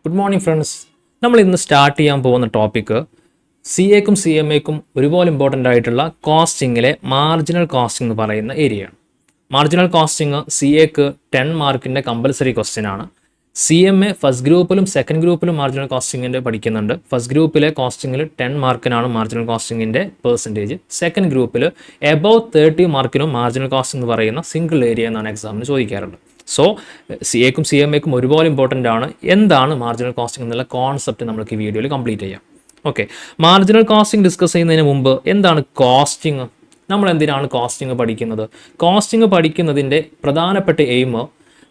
Good morning friends. നമ്മൾ ഇന്ന് start ചെയ്യാൻ പോകുന്ന ടോപ്പിക്ക് CAക്കും CMAക്കും ഒരുപോലെ ഇമ്പോർട്ടൻ്റ് ആയിട്ടുള്ള കോസ്റ്റിങ്ങിലെ മാർജിനൽ കോസ്റ്റിംഗ് എന്ന് പറയുന്ന ഏരിയയാണ്. മാർജിനൽ കോസ്റ്റിംഗ് CAക്ക് 10 മാർക്കിൻ്റെ കമ്പൽസറി ക്വസ്റ്റ്യൻ ആണ്. CMA ഫസ്റ്റ് ഗ്രൂപ്പിലും സെക്കൻഡ് ഗ്രൂപ്പിലും മാർജിനൽ കോസ്റ്റിങ്ങിൻ്റെ പഠിക്കുന്നുണ്ട്. ഫസ്റ്റ് ഗ്രൂപ്പിലെ കോസ്റ്റിങ്ങിൽ 10 മാർക്കിനാണ് മാർജിനൽ കോസ്റ്റിങ്ങിൻ്റെ പെർസെൻറ്റേജ്. സെക്കൻഡ് ഗ്രൂപ്പിൽ എബവ് 30 മാർക്കിനും മാർജിനൽ കോസ്റ്റിംഗ് എന്ന് പറയുന്ന സിംഗിൾ ഏരിയ എന്നാണ് എക്സാമിന് ചോദിക്കാറുള്ളത്. സോ CAക്കും CMAക്കും ഒരുപോലെ ഇമ്പോർട്ടൻ്റ് ആണ്. എന്താണ് മാർജിനൽ കോസ്റ്റിംഗ് എന്നുള്ള കോൺസെപ്റ്റ് നമുക്ക് ഈ വീഡിയോയിൽ കംപ്ലീറ്റ് ചെയ്യാം. ഓക്കെ, മാർജിനൽ കോസ്റ്റിംഗ് ഡിസ്കസ് ചെയ്യുന്നതിന് മുമ്പ് എന്താണ് കോസ്റ്റിംഗ്, നമ്മൾ എന്തിനാണ് കോസ്റ്റിംഗ് പഠിക്കുന്നത്? കോസ്റ്റിംഗ് പഠിക്കുന്നതിൻ്റെ പ്രധാനപ്പെട്ട എയിം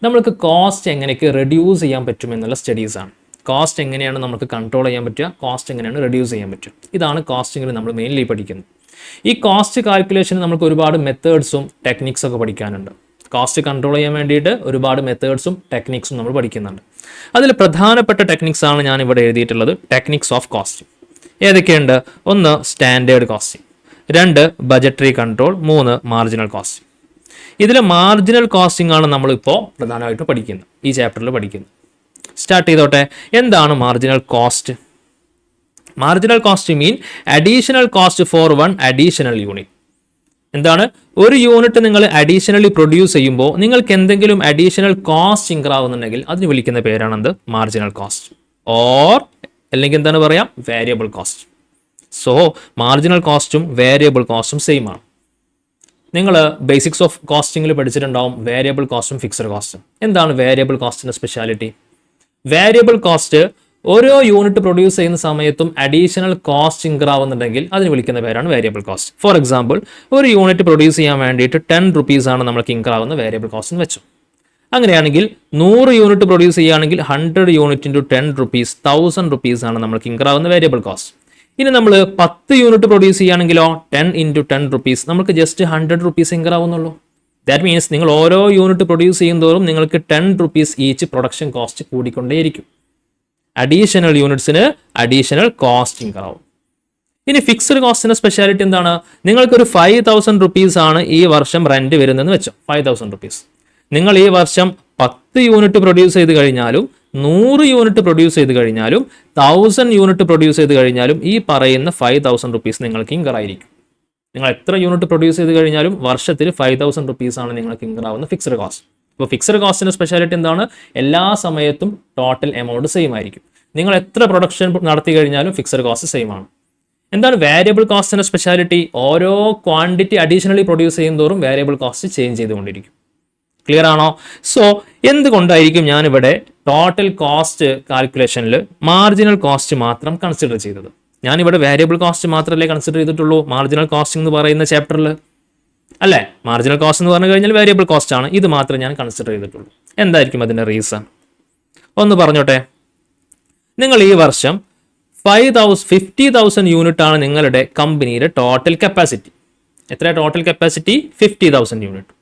നമ്മൾക്ക് കോസ്റ്റ് എങ്ങനെയൊക്കെ റെഡ്യൂസ് ചെയ്യാൻ പറ്റുമെന്നുള്ള സ്റ്റഡീസാണ്. കോസ്റ്റ് എങ്ങനെയാണ് നമുക്ക് കൺട്രോൾ ചെയ്യാൻ പറ്റുക, കോസ്റ്റ് എങ്ങനെയാണ് റെഡ്യൂസ് ചെയ്യാൻ പറ്റുക, ഇതാണ് കോസ്റ്റിങ്ങിൽ നമ്മൾ മെയിൻലി പഠിക്കുന്നത്. ഈ കോസ്റ്റ് കാൽക്കുലേഷന് നമുക്ക് ഒരുപാട് മെത്തേഡ്സും ടെക്നിക്സൊക്കെ പഠിക്കാനുണ്ട്. കോസ്റ്റ് കൺട്രോൾ ചെയ്യാൻ വേണ്ടിയിട്ട് ഒരുപാട് മെത്തേഡ്സും ടെക്നിക്സും നമ്മൾ പഠിക്കുന്നുണ്ട്. അതിൽ പ്രധാനപ്പെട്ട ടെക്നിക്സ് ആണ് ഞാൻ ഇവിടെ എഴുതിയിട്ടുള്ളത്. ടെക്നിക്സ് ഓഫ് കോസ്റ്റിംഗ് ഏതൊക്കെയുണ്ട്? 1 standard costing, 2 budgetary control, 3 marginal costing. ഇതിൽ മാർജിനൽ കോസ്റ്റിംഗ് ആണ് നമ്മളിപ്പോൾ പ്രധാനമായിട്ട് പഠിക്കുന്നത്, ഈ ചാപ്റ്ററിൽ പഠിക്കുന്നത്. സ്റ്റാർട്ട് ചെയ്തോട്ടെ. എന്താണ് marginal cost? Marginal cost mean additional cost for one additional unit. എന്താണ്? ഒരു യൂണിറ്റ് നിങ്ങൾ അഡീഷണലി പ്രൊഡ്യൂസ് ചെയ്യുമ്പോൾ നിങ്ങൾക്ക് എന്തെങ്കിലും അഡീഷണൽ കോസ്റ്റ് ഇൻക്രീസ് ആവുന്നുണ്ടെങ്കിൽ അതിന് വിളിക്കുന്ന പേരാണ് എന്ത്? മാർജിനൽ കോസ്റ്റ്, ഓർ അല്ലെങ്കിൽ എന്താണ് പറയാം? Variable cost. സോ മാർജിനൽ കോസ്റ്റും വേരിയബിൾ കോസ്റ്റും സെയിം ആണ്. നിങ്ങൾ ബേസിക്സ് ഓഫ് കോസ്റ്റിംഗിൽ പഠിച്ചിട്ടുണ്ടാവും വേരിയബിൾ കോസ്റ്റും ഫിക്സഡ് കോസ്റ്റും. എന്താണ് വേരിയബിൾ കോസ്റ്റിന്റെ സ്പെഷ്യാലിറ്റി? വേരിയബിൾ കോസ്റ്റ് ഓരോ യൂണിറ്റ് പ്രൊഡ്യൂസ് ചെയ്യുന്ന സമയത്തും അഡീഷണൽ കോസ്റ്റ് ഇൻക്രീസ് ആവുന്നുണ്ടെങ്കിൽ അതിന് വിളിക്കുന്ന പേരാണ് വേരിയബിൾ കോസ്റ്റ്. ഫോർ എക്സാമ്പിൾ, ഒരു യൂണിറ്റ് പ്രൊഡ്യൂസ് ചെയ്യാൻ വേണ്ടിയിട്ട് 10 rupees ആണ് നമുക്ക് ഇൻക്രീസ് ആവുന്ന വേരിയബിൾ കോസ്റ്റ് എന്ന് വെച്ചു. അങ്ങനെയാണെങ്കിൽ 100 യൂണിറ്റ് പ്രൊഡ്യൂസ് ചെയ്യുകയാണെങ്കിൽ 100 യൂണിറ്റ് ഇൻറ്റു 10 rupees 1000 rupees ആണ് നമുക്ക് ഇൻക്രീസ് ആവുന്ന വേരിയബിൾ കോസ്റ്റ്. ഇനി നമ്മൾ 10 യൂണിറ്റ് പ്രൊഡ്യൂസ് ചെയ്യുകയാണെങ്കിലോ 10 ഇൻറ്റു 10 rupees നമുക്ക് ജസ്റ്റ് 100 rupees ഇൻക്രീസ് ആവുന്നുള്ളൂ. ദാറ്റ് മീൻസ് നിങ്ങൾ ഓരോ യൂണിറ്റ് പ്രൊഡ്യൂസ് ചെയ്യുന്നതോറും നിങ്ങൾക്ക് 10 rupees ഈച്ച് പ്രൊഡക്ഷൻ കോസ്റ്റ് കൂടിക്കൊണ്ടേയിരിക്കും. അഡീഷണൽ യൂണിറ്റ്സിന് അഡീഷണൽ കോസ്റ്റ് ഇൻക്രീസ് ആവും. ഇനി ഫിക്സഡ് കോസ്റ്റിന്റെ സ്പെഷ്യാലിറ്റി എന്താണ്? നിങ്ങൾക്കൊരു 5000 rupees ആണ് ഈ വർഷം റെന്റ് വരുന്നതെന്ന് വെച്ചോ. 5000 rupees. നിങ്ങൾ ഈ വർഷം 10 യൂണിറ്റ് പ്രൊഡ്യൂസ് ചെയ്ത് കഴിഞ്ഞാലും 100 യൂണിറ്റ് പ്രൊഡ്യൂസ് ചെയ്ത് കഴിഞ്ഞാലും 1000 യൂണിറ്റ് പ്രൊഡ്യൂസ് ചെയ്ത് കഴിഞ്ഞാലും ഈ പറയുന്ന 5000 rupees നിങ്ങൾക്ക് ഇൻക്രീസ് ആയിരിക്കും. നിങ്ങൾ എത്ര യൂണിറ്റ് പ്രൊഡ്യൂസ് ചെയ്ത് കഴിഞ്ഞാലും വർഷത്തിൽ 5000 rupees ആണ് നിങ്ങൾക്ക് ഇൻക്രീസ് ആവുന്ന ഫിക്സഡ് കോസ്റ്റ്. ഇപ്പോൾ ഫിക്സഡ് കോസ്റ്റിന്റെ സ്പെഷ്യാലിറ്റി എന്താണ്? എല്ലാ സമയത്തും ടോട്ടൽ എമൗണ്ട് സെയിം ആയിരിക്കും. നിങ്ങൾ എത്ര പ്രൊഡക്ഷൻ നടത്തി കഴിഞ്ഞാലും ഫിക്സഡ് കോസ്റ്റ് സെയിം ആണ്. എന്താണ് വേരിയബിൾ കോസ്റ്റിന്റെ സ്പെഷ്യാലിറ്റി? ഓരോ ക്വാണ്ടിറ്റി അഡീഷണലി പ്രൊഡ്യൂസ് ചെയ്യുന്നതോറും വേരിയബിൾ കോസ്റ്റ് ചേഞ്ച് ചെയ്തുകൊണ്ടിരിക്കും. ക്ലിയർ ആണോ? സോ എന്തുകൊണ്ടായിരിക്കും ഞാനിവിടെ ടോട്ടൽ കോസ്റ്റ് കാൽക്കുലേഷനിൽ മാർജിനൽ കോസ്റ്റ് മാത്രം കൺസിഡർ ചെയ്തത്? ഞാനിവിടെ വേരിയബിൾ കോസ്റ്റ് മാത്രമല്ലേ കൺസിഡർ ചെയ്തിട്ടുള്ളൂ മാർജിനൽ കോസ്റ്റ് എന്ന് പറയുന്ന ചാപ്റ്ററിൽ, അല്ലേ? മാർജിനൽ കോസ്റ്റ് എന്ന് പറഞ്ഞു കഴിഞ്ഞാൽ വേരിയബിൾ കോസ്റ്റ് ആണ്. ഇത് മാത്രമേ ഞാൻ കൺസിഡർ ചെയ്തിട്ടുള്ളൂ. എന്തായിരിക്കും അതിൻ്റെ റീസൺ? ഒന്ന് പറഞ്ഞോട്ടെ. നിങ്ങൾ ഈ വർഷം 50,000 യൂണിറ്റ് ആണ് നിങ്ങളുടെ കമ്പനിയുടെ ടോട്ടൽ കപ്പാസിറ്റി. എത്ര ടോട്ടൽ കപ്പാസിറ്റി? 50,000 യൂണിറ്റ്.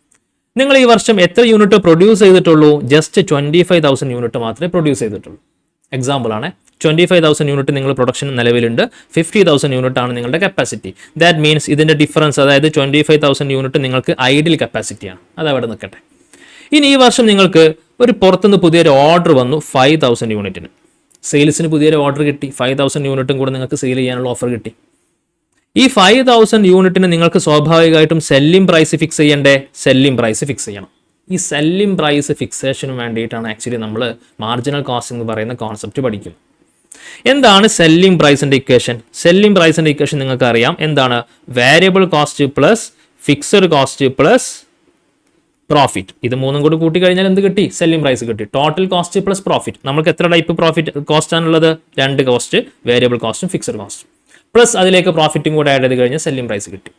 നിങ്ങൾ ഈ വർഷം എത്ര യൂണിറ്റ് പ്രൊഡ്യൂസ് ചെയ്തിട്ടുള്ളൂ? ജസ്റ്റ് 25,000 യൂണിറ്റ് മാത്രമേ പ്രൊഡ്യൂസ് ചെയ്തിട്ടുള്ളൂ. എക്സാമ്പിൾ ആണ്. 25,000 യൂണിറ്റ് നിങ്ങൾ പ്രൊഡക്ഷൻ നിലവിലുണ്ട്, 50,000 യൂണിറ്റ് ആണ് നിങ്ങളുടെ കപ്പാസിറ്റി. ദാറ്റ് മീൻസ് ഇതിന്റെ ഡിഫറൻസ്, അതായത് 25,000 യൂണിറ്റ് നിങ്ങൾക്ക് ഐഡിയൽ കപ്പാസിറ്റിയാണ്. അത് അവിടെ നിൽക്കട്ടെ. ഇനി ഈ വർഷം നിങ്ങൾക്ക് ഒരു പുറത്തുനിന്ന് പുതിയൊരു ഓർഡർ വന്നു 5,000 യൂണിറ്റിന്. സെയിൽസിന് പുതിയൊരു ഓർഡർ കിട്ടി, 5,000 യൂണിറ്റും കൂടെ നിങ്ങൾക്ക് സെയിൽ ചെയ്യാനുള്ള ഓഫർ കിട്ടി. ഈ 5,000 യൂണിറ്റിന് നിങ്ങൾക്ക് സ്വാഭാവികമായിട്ടും സെല്ലിംഗ് പ്രൈസ് ഫിക്സ് ചെയ്യണ്ടേ? സെല്ലിംഗ് പ്രൈസ് ഫിക്സ് ചെയ്യണം. ഈ സെല്ലിംഗ് പ്രൈസ് ഫിക്സേഷന് വേണ്ടിയിട്ടാണ് ആക്ച്വലി നമ്മൾ മാർജിനൽ കോസ്റ്റ് എന്ന് പറയുന്ന കോൺസെപ്റ്റ് പഠിക്കുന്നത്. എന്താണ് സെല്ലിംഗ് പ്രൈസിന്റെ ഇക്വേഷൻ? സെല്ലിംഗ് പ്രൈസിന്റെ ഇക്വേഷൻ നിങ്ങൾക്ക് അറിയാം. എന്താണ്? Variable cost plus fixed cost plus profit. ഇത് മൂന്നും കൂടി കൂട്ടി കഴിഞ്ഞാൽ എന്ത് കിട്ടി? സെല്ലിംഗ് പ്രൈസ് കിട്ടി. Total cost plus profit. നമുക്ക് എത്ര ടൈപ്പ് പ്രോഫിറ്റ് കോസ്റ്റ് ആണുള്ളത്? 2 കോസ്റ്റ്, വേരിയബിൾ കോസ്റ്റും ഫിക്സഡ് കോസ്റ്റും. പ്ലസ് അതിലേക്ക് പ്രോഫിറ്റും കൂടെ ആഡ് ചെയ്ത് കഴിഞ്ഞാൽ സെല്ലിംഗ് പ്രൈസ് കിട്ടി.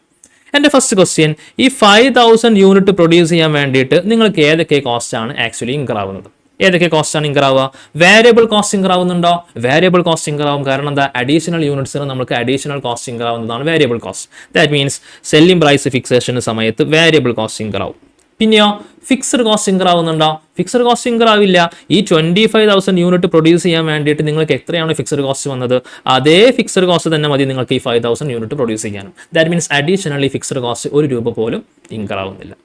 എൻ്റെ ഫസ്റ്റ് ക്വസ്റ്റ്യൻ, ഈ 5,000 യൂണിറ്റ് പ്രൊഡ്യൂസ് ചെയ്യാൻ വേണ്ടിയിട്ട് നിങ്ങൾക്ക് ഏതൊക്കെ കോസ്റ്റ് ആണ് ആക്ച്വലി ഇൻക്രീസ് ആവുന്നത്? ഏതൊക്കെ കോസ്റ്റ് ആണ് ഇൻക്രീസ് ആവുക? വേരിയബിൾ കോസ്റ്റ് ഇൻക്രീസ് ആവുന്നുണ്ടോ? വേരിയബിൾ കോസ്റ്റ് ഇൻക്രീസ് ആവും. കാരണം എന്താ? അഡീഷണൽ യൂണിറ്റ്സിന് നമുക്ക് അഡീഷണൽ കോസ്റ്റ് ഇൻക്രീസ് ആവുന്നതാണ് variable cost. That means selling price ഫിക്സേഷന് സമയത്ത് വേരിയബിൾ കോസ്റ്റ് ഇൻക്രീസ് ആവും. പിന്നെയോ ഫിക്സഡ് കോസ്റ്റ് ഇൻക്രീസ് ആവുന്നുണ്ടോ? ഫിക്സഡ് കോസ്റ്റ് ഇൻക്രീസ് ആവില്ല. ഈ 25,000 യൂണിറ്റ് പ്രൊഡ്യൂസ് ചെയ്യാൻ വേണ്ടിയിട്ട് നിങ്ങൾക്ക് എത്രയാണ് ഫിക്സഡ് കോസ്റ്റ് വന്നത്? അതേ ഫിക്സഡ് കോസ്റ്റ് തന്നെ മതി നിങ്ങൾക്ക് ഈ 5,000 യൂണിറ്റ് പ്രൊഡ്യൂസ് ചെയ്യാനും. That means additionally fixed cost 1 രൂപ പോലും ഇൻക്രീസ് ആവുന്നില്ല.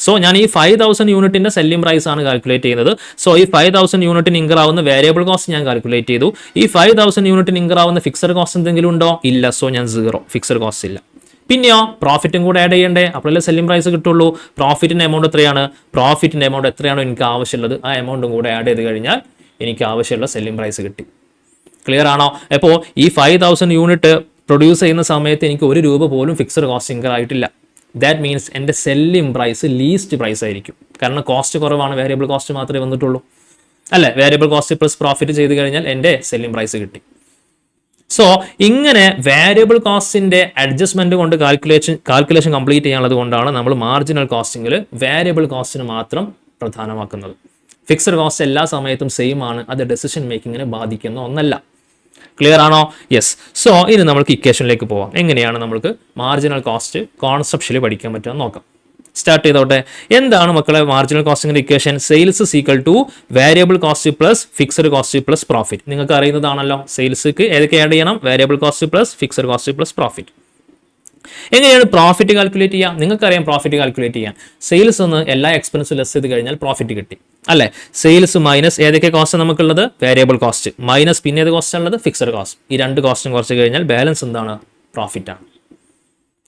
സോ ഞാൻ ഈ 5000 യൂണിറ്റിന്റെ സെല്ലിംഗ് പ്രൈസ് ആണ് കാൽക്കുലേറ്റ് ചെയ്യുന്നത്. സോ ഈ 5000 യൂണിറ്റിന് ഇൻകർ ആവുന്ന വേരിയബിൾ കോസ്റ്റ് ഞാൻ കാൽക്കുലേറ്റ് ചെയ്തു. ഈ 5000 യൂണിറ്റിന് ഇൻകർ ആവുന്ന ഫിക്സഡ് കോസ്റ്റ് എന്തെങ്കിലും ഉണ്ടോ? ഇല്ല. സോ ഞാൻ 0, ഫിക്സഡ് കോസ്റ്റ് ഇല്ല. പിന്നെയോ പ്രോഫിറ്റും കൂടെ ആഡ് ചെയ്യണ്ടേ, അപ്പോഴല്ലേ സെല്ലിംഗ് പ്രൈസ് കിട്ടുള്ളൂ. പ്രോഫിറ്റിന്റെ എമൗണ്ട് എത്രയാണ്? പ്രോഫിറ്റിന്റെ എമൗണ്ട് എത്രയാണോ എനിക്ക് ആവശ്യമുള്ളത് ആ എമൗണ്ടും കൂടെ ആഡ് ചെയ്ത് കഴിഞ്ഞാൽ എനിക്ക് ആവശ്യമുള്ള സെല്ലിംഗ് പ്രൈസ് കിട്ടി. ക്ലിയർ ആണോ? അപ്പോൾ ഈ 5000 യൂണിറ്റ് പ്രൊഡ്യൂസ് ചെയ്യുന്ന സമയത്ത് എനിക്ക് ₹1 പോലും ഫിക്സഡ് കോസ്റ്റ് ഇൻകർ ആയിട്ടില്ല. ദാറ്റ് മീൻസ് എൻ്റെ സെല്ലിംഗ് പ്രൈസ് ലീസ്റ്റ് പ്രൈസ് ആയിരിക്കും. കാരണം കോസ്റ്റ് കുറവാണ്, വേരിയബിൾ കോസ്റ്റ് മാത്രമേ വന്നിട്ടുള്ളൂ അല്ലേ. വേരിയബിൾ കോസ്റ്റ് പ്ലസ് പ്രോഫിറ്റ് ചെയ്ത് കഴിഞ്ഞാൽ എൻ്റെ സെല്ലിംഗ് പ്രൈസ് കിട്ടി. സോ ഇങ്ങനെ വേരിയബിൾ കോസ്റ്റിന്റെ അഡ്ജസ്റ്റ്മെന്റ് കൊണ്ട് കാൽക്കുലേഷൻ കംപ്ലീറ്റ് ചെയ്യാനുള്ളത് കൊണ്ടാണ് നമ്മൾ മാർജിനൽ കോസ്റ്റിംഗിൽ വേരിയബിൾ കോസ്റ്റിന് മാത്രം പ്രധാനമാക്കുന്നത്. ഫിക്സഡ് കോസ്റ്റ് എല്ലാ സമയത്തും സെയിം ആണ്, അത് ഡെസിഷൻ മേക്കിങ്ങിനെ ബാധിക്കുന്ന ഒന്നല്ല. ക്ലിയർ ആണോ? യെസ്. സോ ഇനി നമുക്ക് ഇക്വേഷനിലേക്ക് പോവാം. എങ്ങനെയാണ് നമുക്ക് മാർജിനൽ കോസ്റ്റ് കോൺസെപ്ഷ്യലി പഠിക്കാൻ പറ്റുക നോക്കാം. സ്റ്റാർട്ട് ചെയ്തോട്ടെ. എന്താണ് മക്കളെ മാർജിനൽ കോസ്റ്റിംഗിന്റെ equation? Sales is equal to variable cost plus fixed cost plus profit. നിങ്ങൾക്ക് അറിയുന്നതാണല്ലോ. സെയിൽസ്ക്ക് ഏതൊക്കെ ആഡ് ചെയ്യണം? Variable cost plus fixed cost plus profit. എങ്ങനെയാണ് പ്രോഫിറ്റ് കാൽക്കുലേറ്റ് ചെയ്യുക? നിങ്ങൾക്കറിയാം പ്രോഫിറ്റ് കാൽക്കുലേറ്റ് ചെയ്യാൻ. സെയിൽസ് ഒന്ന് എല്ലാ എക്സ്പെൻസും ലെസ് ചെയ്ത് കഴിഞ്ഞാൽ പ്രോഫിറ്റ് കിട്ടി അല്ലേ. സെയിൽസ് മൈനസ് ഏതൊക്കെ കോസ്റ്റ് നമുക്കുള്ളത്? വേരിയബിൾ കോസ്റ്റ് മൈനസ് പിന്നെ ഏത് കോസ്റ്റ് ഉള്ളത്? Fixed cost. ഈ രണ്ട് കോസ്റ്റും കുറച്ച് കഴിഞ്ഞാൽ ബാലൻസ് എന്താണ്? പ്രോഫിറ്റ് ആണ്.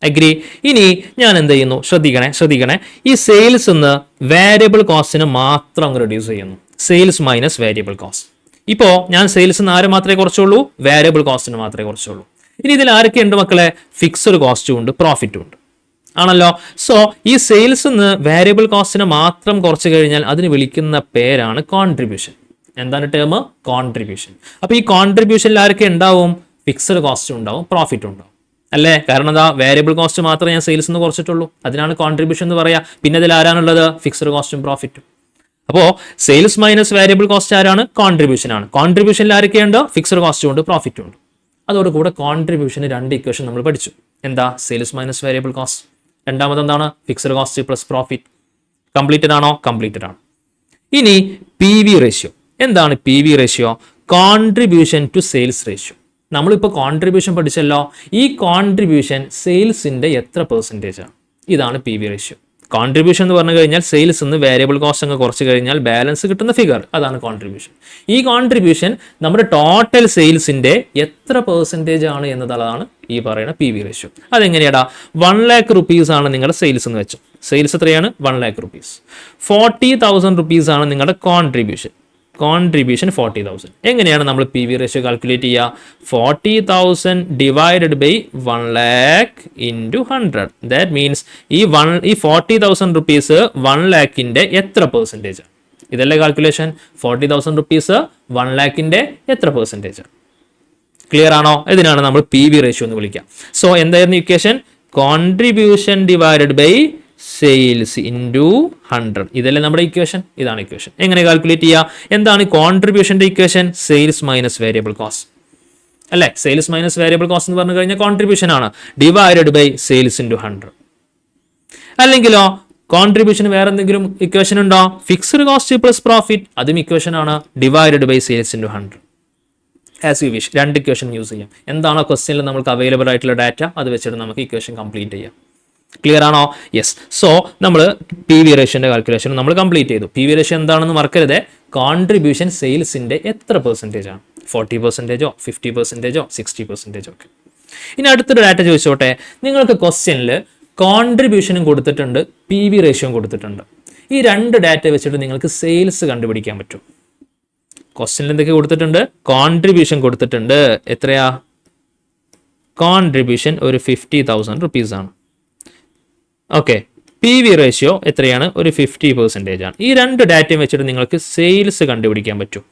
അഗ്രി. ഇനി ഞാൻ എന്ത് ചെയ്യുന്നു? ശ്രദ്ധിക്കണേ. ഈ സെയിൽസ് എന്ന് വേരിയബിൾ കോസ്റ്റിന് മാത്രം അങ്ങ് റെഡ്യൂസ് ചെയ്യുന്നു. Sales minus variable cost. ഇപ്പോൾ ഞാൻ സെയിൽസ് ആരെ മാത്രമേ കുറച്ചുള്ളൂ? വേരിയബിൾ കോസ്റ്റിന് മാത്രമേ കുറച്ചുള്ളൂ. ഇനി ഇതിൽ ആരൊക്കെയുണ്ട് മക്കളെ? ഫിക്സഡ് കോസ്റ്റും ഉണ്ട്, പ്രോഫിറ്റും ഉണ്ട് ആണല്ലോ. സോ ഈ സെയിൽസ് നിന്ന് വേരിയബിൾ കോസ്റ്റിനെ മാത്രം കുറച്ച് കഴിഞ്ഞാൽ അതിന് വിളിക്കുന്ന പേരാണ് കോൺട്രിബ്യൂഷൻ. എന്താണ് ടേം? കോൺട്രിബ്യൂഷൻ. അപ്പോൾ ഈ കോൺട്രിബ്യൂഷനിൽ ആരൊക്കെ ഉണ്ടാവും? ഫിക്സഡ് കോസ്റ്റും ഉണ്ടാവും, പ്രോഫിറ്റും ഉണ്ടാവും അല്ലേ. കാരണം എന്താ? വേരിയബിൾ കോസ്റ്റ് മാത്രമേ ഞാൻ സെയിൽസ് നിന്ന് കുറച്ചിട്ടുള്ളൂ, അതിനാണ് കോൺട്രിബ്യൂഷൻ എന്ന് പറയാ. പിന്നെ ഇതിൽ ആരാണുള്ളത്? ഫിക്സഡ് കോസ്റ്റും പ്രോഫിറ്റും. അപ്പോൾ സെയിൽസ് മൈനസ് വേരിയബിൾ കോസ്റ്റ് ആരാണ്? കോൺട്രിബ്യൂഷൻ ആണ്. കോൺട്രിബ്യൂഷനിൽ ആരൊക്കെയുണ്ട്? ഫിക്സഡ് കോസ്റ്റും ഉണ്ട്, പ്രോഫിറ്റും ഉണ്ട്. അതോടുകൂടെ കോൺട്രിബ്യൂഷന് രണ്ട് ഇക്വേഷൻ നമ്മൾ പഠിച്ചു. എന്താ? Sales minus variable cost. രണ്ടാമത് എന്താണ്? Fixed cost plus profit. Completed ആണോ? കംപ്ലീറ്റഡ് ആണ്. ഇനി പി വി റേഷ്യോ. എന്താണ് P V ratio? Contribution to sales ratio. നമ്മളിപ്പോൾ കോൺട്രിബ്യൂഷൻ പഠിച്ചല്ലോ. ഈ കോൺട്രിബ്യൂഷൻ സെയിൽസിന്റെ എത്ര പെർസെൻറ്റേജ് ആണ്? ഇതാണ് പി വി റേഷ്യോ. കോൺട്രിബ്യൂഷൻ എന്ന് പറഞ്ഞു കഴിഞ്ഞാൽ സെയിൽസ് നിന്ന് വേരിയബിൾ കോസ്റ്റ് അങ്ങ് കുറച്ച് കഴിഞ്ഞാൽ ബാലൻസ് കിട്ടുന്ന ഫിഗർ, അതാണ് കോൺട്രിബ്യൂഷൻ. ഈ കോൺട്രിബ്യൂഷൻ നമ്മുടെ ടോട്ടൽ സെയിൽസിന്റെ എത്ര പെർസെൻറ്റേജ് ആണ് എന്നതാണ് ഈ പറയുന്ന പി വി റേഷ്യോ. അതെങ്ങനെയാടാ? 1 lakh rupees ആണ് നിങ്ങളുടെ സെയിൽസ് എന്ന് വെച്ചു. സെയിൽസ് എത്രയാണ്? 1 lakh rupees. 40,000 rupees ആണ് നിങ്ങളുടെ കോൺട്രിബ്യൂഷൻ 40,000. എങ്ങനെയാണ് നമ്മൾ പി വി റേഷ്യോ കാൽക്കുലേറ്റ് ചെയ്യുക? 40,000 divided by 1 lakh into 100. That means ഈ 40,000 rupees 1 lakhന്റെ എത്ര പെർസെൻറ്റേജ്? ഇതല്ലേ കാൽക്കുലേഷൻ. 40,000 rupees 1 lakhന്റെ എത്ര പെർസെൻറ്റേജ്? ക്ലിയർ ആണോ? ഇതിനാണ് നമ്മൾ പി വി റേഷ്യോ എന്ന് വിളിക്കുക. സോ എന്തായിരുന്നു equation? Contribution divided by sales into 100. ഇതല്ലേ നമ്മുടെ ഇക്വേഷൻ. ഇതാണ് ഇക്വേഷൻ. എങ്ങനെ കാൽക്കുലേറ്റ് ചെയ്യുക? എന്താണ് കോൺട്രിബ്യൂഷന്റെ equation? Sales minus variable cost അല്ലേ. സെയിൽസ് മൈനസ് വേരിയബിൾ കോസ്റ്റ് എന്ന് പറഞ്ഞു കഴിഞ്ഞാൽ കോൺട്രിബ്യൂഷൻ ആണ്, ഡിവൈഡഡ് ബൈ സെയിൽസ് ഇൻറ്റു 100. അല്ലെങ്കിലോ കോൺട്രിബ്യൂഷൻ വേറെ എന്തെങ്കിലും ഇക്വേഷൻ ഉണ്ടോ? ഫിക്സഡ് കോസ്റ്റ് പ്ലസ് പ്രോഫിറ്റ്, അതും ഇക്വേഷൻ ആണ്, divided by sales into 100. As you wish. രണ്ട് ഇക്വേഷൻ യൂസ് ചെയ്യാം. എന്താണോ ക്വസ്റ്റ്യനിൽ നമുക്ക് അവൈലബിൾ ആയിട്ടുള്ള ഡാറ്റ അത് വെച്ചിട്ട് നമുക്ക് ഇക്വേഷൻ കംപ്ലീറ്റ് ചെയ്യാം. ക്ലിയർ ആണോ? യെസ്. സോ നമ്മൾ പി വി റേഷ്യോന്റെ കാൽക്കുലേഷൻ നമ്മൾ കംപ്ലീറ്റ് ചെയ്തു. പി വി റേഷ്യോ എന്താണെന്ന് മറക്കരുത്. കോൺട്രിബ്യൂഷൻ സെയിൽസിന്റെ എത്ര പെർസെൻറ്റേജ് ആണ്? 40%, 50%, 60% ഒക്കെ. ഇനി അടുത്തൊരു ഡാറ്റ ചോദിച്ചോട്ടെ. നിങ്ങൾക്ക് ക്വസ്റ്റ്യനിൽ കോൺട്രിബ്യൂഷനും കൊടുത്തിട്ടുണ്ട്, പി വി റേഷ്യോയും കൊടുത്തിട്ടുണ്ട്. ഈ രണ്ട് ഡാറ്റ വെച്ചിട്ട് നിങ്ങൾക്ക് സെയിൽസ് കണ്ടുപിടിക്കാൻ പറ്റും. ക്വസ്റ്റ്യനിൽ എന്തൊക്കെ കൊടുത്തിട്ടുണ്ട്? കോൺട്രിബ്യൂഷൻ കൊടുത്തിട്ടുണ്ട്. എത്രയാ? കോൺട്രിബ്യൂഷൻ ഒരു 50,000 rupees ആണ്. ഓക്കെ. പി വി റേഷ്യോ എത്രയാണ്? ഒരു 50% ആണ്. ഈ രണ്ട് ഡാറ്റയും വെച്ചിട്ട് നിങ്ങൾക്ക് സെയിൽസ് കണ്ടുപിടിക്കാൻ പറ്റും.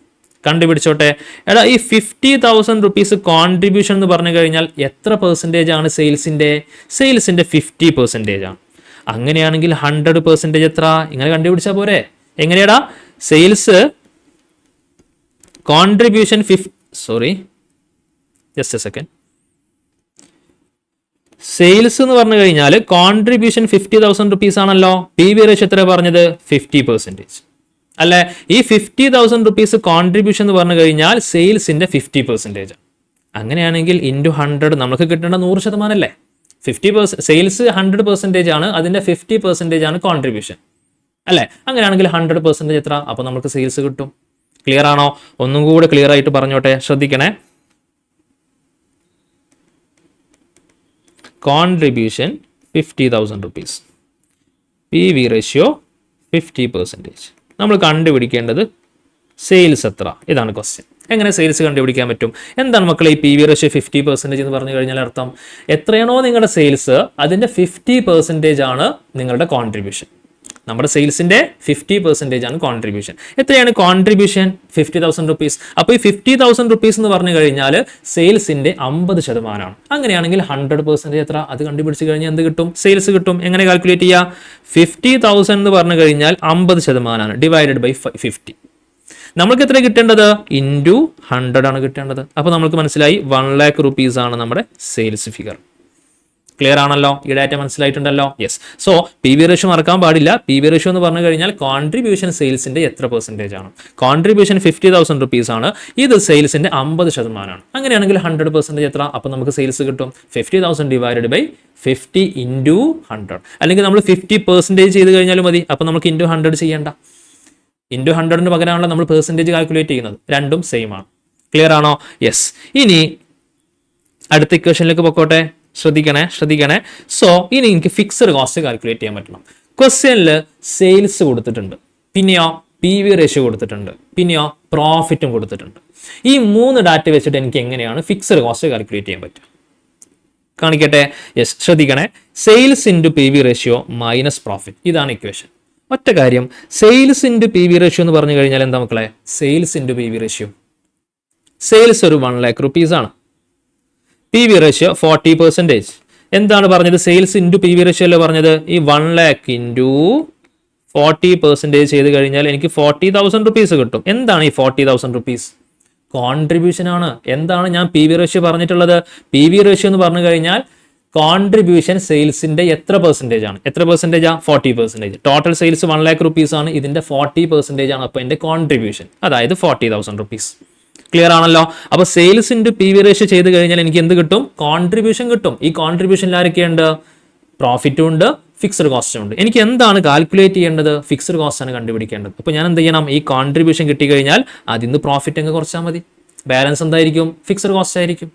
കണ്ടുപിടിച്ചോട്ടെ. എടാ ഈ 50,000 rupees കോൺട്രിബ്യൂഷൻ എന്ന് പറഞ്ഞു കഴിഞ്ഞാൽ എത്ര പെർസെൻറ്റേജ് ആണ് സെയിൽസിന്റെ? സെയിൽസിന്റെ 50% ആണ്. അങ്ങനെയാണെങ്കിൽ 100% എത്ര? ഇങ്ങനെ കണ്ടുപിടിച്ചാൽ പോരെ. എങ്ങനെയാടാ? Sales contribution just a second. Sales എന്ന് പറഞ്ഞു കഴിഞ്ഞാൽ കോൺട്രിബ്യൂഷൻ 50,000 rupees ആണല്ലോ. പി വി റേഷ്യോ എത്ര പറഞ്ഞത്? 50%. അല്ലെ. ഈ 50,000 rupees കോൺട്രിബ്യൂഷൻ എന്ന് പറഞ്ഞു കഴിഞ്ഞാൽ സെയിൽസിന്റെ 50%. അങ്ങനെയാണെങ്കിൽ ഇൻറ്റു 100 നമുക്ക് കിട്ടേണ്ട 100% അല്ലേ. 50% സെയിൽസ് 100% ആണ്, അതിന്റെ 50% ആണ് കോൺട്രിബ്യൂഷൻ. അല്ലേ? അങ്ങനെയാണെങ്കിൽ 100% എത്ര? അപ്പോൾ നമുക്ക് സെയിൽസ് കിട്ടും. ക്ലിയർ ആണോ? ഒന്നും കൂടെ ക്ലിയർ ആയിട്ട് പറഞ്ഞോട്ടെ, ശ്രദ്ധിക്കണേ. Contribution 50,000 rupees, PV ratio 50%. നമ്മൾ കണ്ടുപിടിക്കേണ്ടത് സെയിൽസ് എത്ര, ഇതാണ് ക്വസ്റ്റ്യൻ. എങ്ങനെ സെയിൽസ് കണ്ടുപിടിക്കാൻ പറ്റും? എന്താണ് മക്കളെ ഈ PV ratio 50% എന്ന് പറഞ്ഞു കഴിഞ്ഞാൽ അർത്ഥം? എത്രയാണോ നിങ്ങളുടെ സെയിൽസ് അതിൻ്റെ 50% ആണ് നിങ്ങളുടെ കോൺട്രിബ്യൂഷൻ. നമ്മുടെ സെയിൽസിന്റെ 50% ആണ് കോൺട്രിബ്യൂഷൻ. എത്രയാണ് കോൺട്രിബ്യൂഷൻ? 50,000 rupees. അപ്പോൾ ഈ 50,000 rupees എന്ന് പറഞ്ഞു കഴിഞ്ഞാൽ സെയിൽസിന്റെ 50%. അങ്ങനെയാണെങ്കിൽ 100% എത്ര? അത് കണ്ടുപിടിച്ച് കഴിഞ്ഞാൽ എന്ത് കിട്ടും? സെയിൽസ് കിട്ടും. എങ്ങനെ കാൽക്കുലേറ്റ് ചെയ്യുക? 50,000 എന്ന് പറഞ്ഞു കഴിഞ്ഞാൽ 50% ഡിവൈഡഡ് ബൈ 50. നമ്മൾക്ക് എത്ര കിട്ടേണ്ടത്? ഇൻറ്റു 100 ആണ് കിട്ടേണ്ടത്. അപ്പോൾ നമുക്ക് മനസ്സിലായി 1 lakh rupees ആണ് നമ്മുടെ സെയിൽസ് ഫിഗർ. ക്ലിയർ ആണല്ലോ? ഈ ഡാറ്റ മനസ്സിലായിട്ടുണ്ടല്ലോ? യെസ്. സോ PV ratio മറക്കാൻ പാടില്ല. PV ratio എന്ന് പറഞ്ഞു കഴിഞ്ഞാൽ കോൺട്രിബ്യൂഷൻ സെയിൽസിന്റെ എത്ര പെർസെൻറ്റേജ് ആണ്? കോൺട്രിബ്യൂഷൻ 50,000 rupees ആണ്. ഇത് സെയിൽസിന്റെ 50% ആണ്. അങ്ങനെയാണെങ്കിൽ 100% എത്ര? അപ്പോൾ നമുക്ക് സെയിൽസ് കിട്ടും 50,000 ഡിവൈഡഡ് ബൈ 50 ഇൻറ്റു 100. അല്ലെങ്കിൽ നമ്മൾ 50% ചെയ്ത് കഴിഞ്ഞാലും മതി. അപ്പോൾ നമുക്ക് ഇൻറ്റു 100 ചെയ്യേണ്ട. ഇൻറ്റു 100ന് പകരമാണല്ലോ നമ്മൾ പെർസെൻറ്റേജ് കാൽക്കുലേറ്റ് ചെയ്യുന്നത്. രണ്ടും സെയിം ആണ്. ക്ലിയർ ആണോ? യെസ്. ഇനി അടുത്ത ഇക്വേഷനിലേക്ക് പൊക്കോട്ടെ. ശ്രദ്ധിക്കണേ. സോ ഇനി എനിക്ക് ഫിക്സഡ് കോസ്റ്റ് കാൽക്കുലേറ്റ് ചെയ്യാൻ പറ്റണം. ക്വസ്റ്റ്യനിൽ സെയിൽസ് കൊടുത്തിട്ടുണ്ട്, പിന്നെയോ PV ratio കൊടുത്തിട്ടുണ്ട്, പിന്നെയോ പ്രോഫിറ്റും കൊടുത്തിട്ടുണ്ട്. ഈ 3 ഡാറ്റ വെച്ചിട്ട് എനിക്ക് എങ്ങനെയാണ് ഫിക്സഡ് കോസ്റ്റ് കാൽക്കുലേറ്റ് ചെയ്യാൻ പറ്റുക? കാണിക്കട്ടെ. യെസ്, ശ്രദ്ധിക്കണേ. Sales into PV ratio minus profit, ഇതാണ് ഇക്വേഷൻ. ഒറ്റ കാര്യം, സെയിൽസ് ഇൻറ്റു PV ratio എന്ന് പറഞ്ഞു കഴിഞ്ഞാൽ എന്താ മക്കളെ? Sales into PV ratio. Sales ഒരു 1 lakh rupees ആണ്. PV ratio 40%. എന്താണ് പറഞ്ഞത്? സെയിൽസ് ഇൻറ്റു PV ratio അല്ലേ പറഞ്ഞത്? ഈ 1 lakh ഇൻറ്റു 40% ചെയ്ത് കഴിഞ്ഞാൽ എനിക്ക് 40,000 rupees കിട്ടും. എന്താണ് ഈ 40,000 rupees? കോൺട്രിബ്യൂഷൻ ആണ്. എന്താണ് ഞാൻ PV ratio പറഞ്ഞിട്ടുള്ളത്? PV ratio എന്ന് പറഞ്ഞു കഴിഞ്ഞാൽ കോൺട്രിബ്യൂഷൻ സെയിൽസിന്റെ എത്ര പെർസെൻറ്റേജ് ആണ്? എത്ര പെർസെൻറ്റേജാ? 40%. ടോട്ടൽ സെയിൽസ് 1 lakh rupees ആണ്. ഇതിന്റെ 40% ആണ്. അപ്പോൾ എൻ്റെ കോൺട്രിബ്യൂഷൻ, അതായത് 40,000 rupees. ക്ലിയർ ആണല്ലോ? അപ്പോൾ സെയിൽസ് ഇൻറ്റു PV ratio ചെയ്ത് കഴിഞ്ഞാൽ എനിക്ക് എന്ത് കിട്ടും? കോൺട്രിബ്യൂഷൻ കിട്ടും. ഈ കോൺട്രിബ്യൂഷനിൽ ആരൊക്കെയുണ്ട്? പ്രോഫിറ്റും ഉണ്ട്, ഫിക്സഡ് കോസ്റ്റും ഉണ്ട്. എനിക്ക് എന്താണ് കാൽക്കുലേറ്റ് ചെയ്യേണ്ടത്? ഫിക്സഡ് കോസ്റ്റ് ആണ് കണ്ടുപിടിക്കേണ്ടത്. അപ്പോൾ ഞാൻ എന്ത് ചെയ്യണം? ഈ കോൺട്രിബ്യൂഷൻ കിട്ടിക്കഴിഞ്ഞാൽ അതിൽ നിന്ന് പ്രോഫിറ്റ് അങ്ങ് കുറച്ചാൽ മതി. ബാലൻസ് എന്തായിരിക്കും? ഫിക്സഡ് കോസ്റ്റ് ആയിരിക്കും.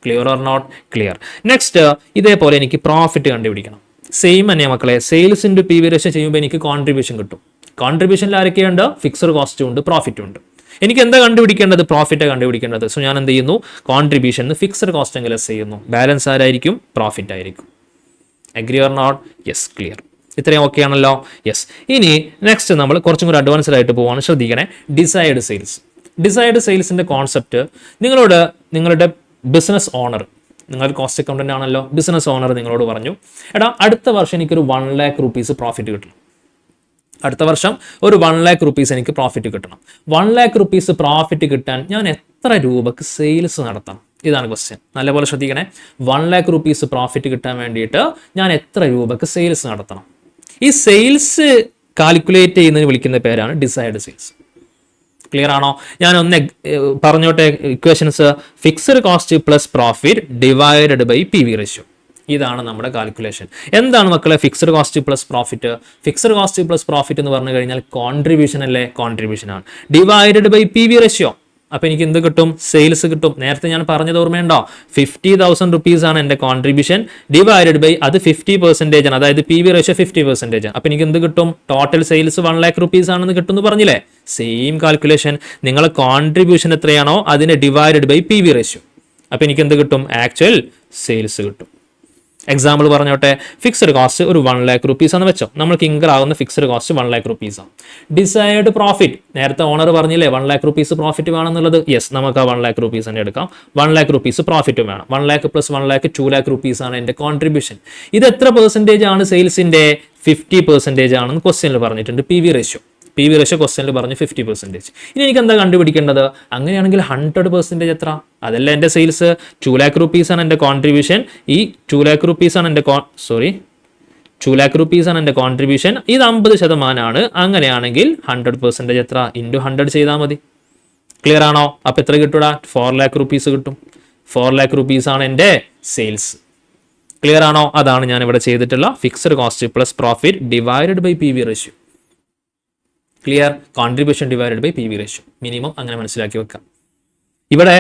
Clear or not? Clear. Next, ഇതേപോലെ എനിക്ക് പ്രോഫിറ്റ് കണ്ടുപിടിക്കണം. സെയിം തന്നെ മക്കളെ. സെയിൽസ് ഇൻറ്റു PV ratio ചെയ്യുമ്പോൾ എനിക്ക് കോൺട്രിബ്യൂഷൻ കിട്ടും. കോൺട്രിബ്യൂഷനിൽ ആരൊക്കെയുണ്ട്? ഫിക്സഡ് കോസ്റ്റും ഉണ്ട്, പ്രോഫിറ്റും ഉണ്ട്. എനിക്ക് എന്താ കണ്ടുപിടിക്കേണ്ടത്? പ്രോഫിറ്റ് കണ്ടുപിടിക്കേണ്ടത്. സോ ഞാൻ എന്ത് ചെയ്യുന്നു? കോൺട്രിബ്യൂഷൻ ഫിക്സഡ് കോസ്റ്റ് എങ്കിലും ലെസ് ചെയ്യുന്നു. ബാലൻസ് ആരായിരിക്കും? പ്രോഫിറ്റ് ആയിരിക്കും. Agree or not? Yes, clear. ഇത്രയും ഓക്കെ ആണല്ലോ? യെസ്. ഇനി നെക്സ്റ്റ് നമ്മൾ കുറച്ചും കൂടി അഡ്വാൻസ്ഡ് ആയിട്ട് പോവാണ്. ശ്രദ്ധിക്കണേ. Desired sales. ഡിസൈഡ് സെയിൽസിന്റെ കോൺസെപ്റ്റ് നിങ്ങളുടെ ബിസിനസ് ഓണർ, നിങ്ങൾ കോസ്റ്റ് അക്കൗണ്ടന്റ് ആണല്ലോ, ബിസിനസ് ഓണർ നിങ്ങളോട് പറഞ്ഞു, എടാ അടുത്ത വർഷം എനിക്കൊരു 1 lakh rupees പ്രോഫിറ്റ് കിട്ടണം. അടുത്ത വർഷം ഒരു 1 lakh rupees എനിക്ക് പ്രോഫിറ്റ് കിട്ടണം. 1 lakh rupees പ്രോഫിറ്റ് കിട്ടാൻ ഞാൻ എത്ര രൂപക്ക് സെയിൽസ് നടത്തണം? ഇതാണ് ക്വസ്റ്റ്യൻ. നല്ലപോലെ ശ്രദ്ധിക്കണേ. 1 lakh rupees പ്രോഫിറ്റ് കിട്ടാൻ വേണ്ടിയിട്ട് ഞാൻ എത്ര രൂപക്ക് സെയിൽസ് നടത്തണം? ഈ സെയിൽസ് കാൽക്കുലേറ്റ് ചെയ്യുന്നതിന് വിളിക്കുന്ന പേരാണ് ഡിസൈഡ് സെയിൽസ്. ക്ലിയർ ആണോ? ഞാൻ ഒന്ന് പറഞ്ഞോട്ടെ equations. Fixed cost plus profit divided by PV ratio. ഇതാണ് നമ്മുടെ കാൽക്കുലേഷൻ. എന്താണ് മക്കളെ fixed cost plus profit? Fixed cost plus profit എന്ന് പറഞ്ഞു കഴിഞ്ഞാൽ കോൺട്രിബ്യൂഷൻ അല്ലേ? കോൺട്രിബ്യൂഷൻ ആണ്. Divided by PV ratio. അപ്പോൾ എനിക്ക് എന്ത് കിട്ടും? സെയിൽസ് കിട്ടും. നേരത്തെ ഞാൻ പറഞ്ഞത് ഓർമ്മയുണ്ടോ? 50,000 rupees ആണ് എൻ്റെ കോൺട്രിബ്യൂഷൻ, ഡിവൈഡഡ് ബൈ അത് 50% ആണ്, അതായത് PV ratio 50%. അപ്പോൾ എനിക്ക് എന്ത് കിട്ടും? ടോട്ടൽ സെയിൽസ് 1 lakh rupees ആണെന്ന് കിട്ടുമെന്ന് പറഞ്ഞില്ലേ? Same calculation. നിങ്ങളെ കോൺട്രിബ്യൂഷൻ എത്രയാണോ അതിനെ ഡിവൈഡഡ് ബൈ PV ratio. അപ്പോൾ എനിക്ക് എന്ത് കിട്ടും? ആക്ച്വൽ സെയിൽസ് കിട്ടും. എക്സാമ്പിൾ പറഞ്ഞോട്ടെ. ഫിക്സഡ് കോസ്റ്റ് ഒരു 1 lakh rupees എന്ന് വെച്ചോ. നമ്മൾക്ക് ഇൻകർ ആകുന്ന ഫിക്സഡ് കോസ്റ്റ് 1 lakh rupees ആണ്. ഡിസൈഡ് പ്രോഫിറ്റ്, നേരത്തെ ഓണർ പറഞ്ഞില്ലേ 1 lakh rupees പ്രോഫിറ്റ് വേണമെന്നുള്ളത്. യെസ്, നമുക്ക് ആ 1 lakh rupees തന്നെ എടുക്കാം. 1 lakh rupees പ്രോഫിറ്റ് വേണം. 1 lakh plus 1 lakh 2 lakh rupees ആണ് എൻ്റെ കോൺട്രിബ്യൂഷൻ. ഇത് എത്ര പെർസെൻറ്റേജ് ആണ് സെയിൽസിൻ്റെ? 50% ആണെന്ന് ക്വസ്റ്റ്യനിൽ പറഞ്ഞിട്ടുണ്ട്. PV ratio ക്വസ്റ്റ്യനിൽ പറഞ്ഞു 50%. ഇനി എനിക്ക് എന്താ കണ്ടുപിടിക്കേണ്ടത്? അങ്ങനെയാണെങ്കിൽ 100% എത്ര? അതല്ല എൻ്റെ സെയിൽസ്. 2 lakh rupees ആണ് എൻ്റെ കോൺട്രിബ്യൂഷൻ. ഈ 2 lakh rupees ആണ് എൻ്റെ 2 lakh rupees ആണ് എൻ്റെ കോൺട്രിബ്യൂഷൻ. ഇത് 50% ആണ്. അങ്ങനെയാണെങ്കിൽ 100% എത്ര? ഇൻറ്റു 100 ചെയ്താൽ മതി. ക്ലിയർ ആണോ? അപ്പോൾ എത്ര കിട്ടൂടാ? 4 lakh rupees കിട്ടും. 4 lakh rupees ആണ് എൻ്റെ സെയിൽസ്. ക്ലിയർ ആണോ? അതാണ് ഞാൻ ഇവിടെ ചെയ്തിട്ടുള്ള fixed cost plus profit divided by PV ratio. Clear? Contribution divided by P V ratio. Minimum അങ്ങനെ മനസ്സിലാക്കി വെക്കാം. ഇവിടെ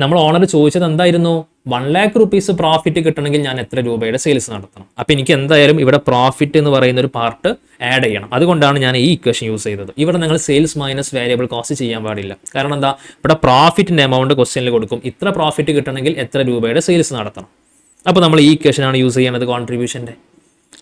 നമ്മൾ ഓണർ ചോദിച്ചത് എന്തായിരുന്നു? 1 lakh rupees പ്രോഫിറ്റ് കിട്ടണമെങ്കിൽ ഞാൻ എത്ര രൂപയുടെ സെയിൽസ് നടത്തണം. അപ്പോൾ എനിക്ക് എന്തായാലും ഇവിടെ പ്രോഫിറ്റ് എന്ന് പറയുന്ന ഒരു പാർട്ട് ആഡ് ചെയ്യണം. അതുകൊണ്ടാണ് ഞാൻ ഈ ഇക്വേഷൻ യൂസ് ചെയ്തത്. ഇവിടെ നിങ്ങൾ സെയിൽസ് മൈനസ് വേരിയബിൾ കോസ്റ്റ് ചെയ്യാൻ പാടില്ല. കാരണം എന്താ? ഇവിടെ പ്രോഫിറ്റിന്റെ എമൗണ്ട് ക്വസ്റ്റ്യനിൽ കൊടുക്കും. ഇത്ര പ്രോഫിറ്റ് കിട്ടണമെങ്കിൽ എത്ര രൂപയുടെ സെയിൽസ് നടത്തണം. അപ്പോൾ നമ്മൾ ഈ ഇക്വേഷനാണ് യൂസ് ചെയ്യുന്നത് കോൺട്രിബ്യൂഷൻ്റെ.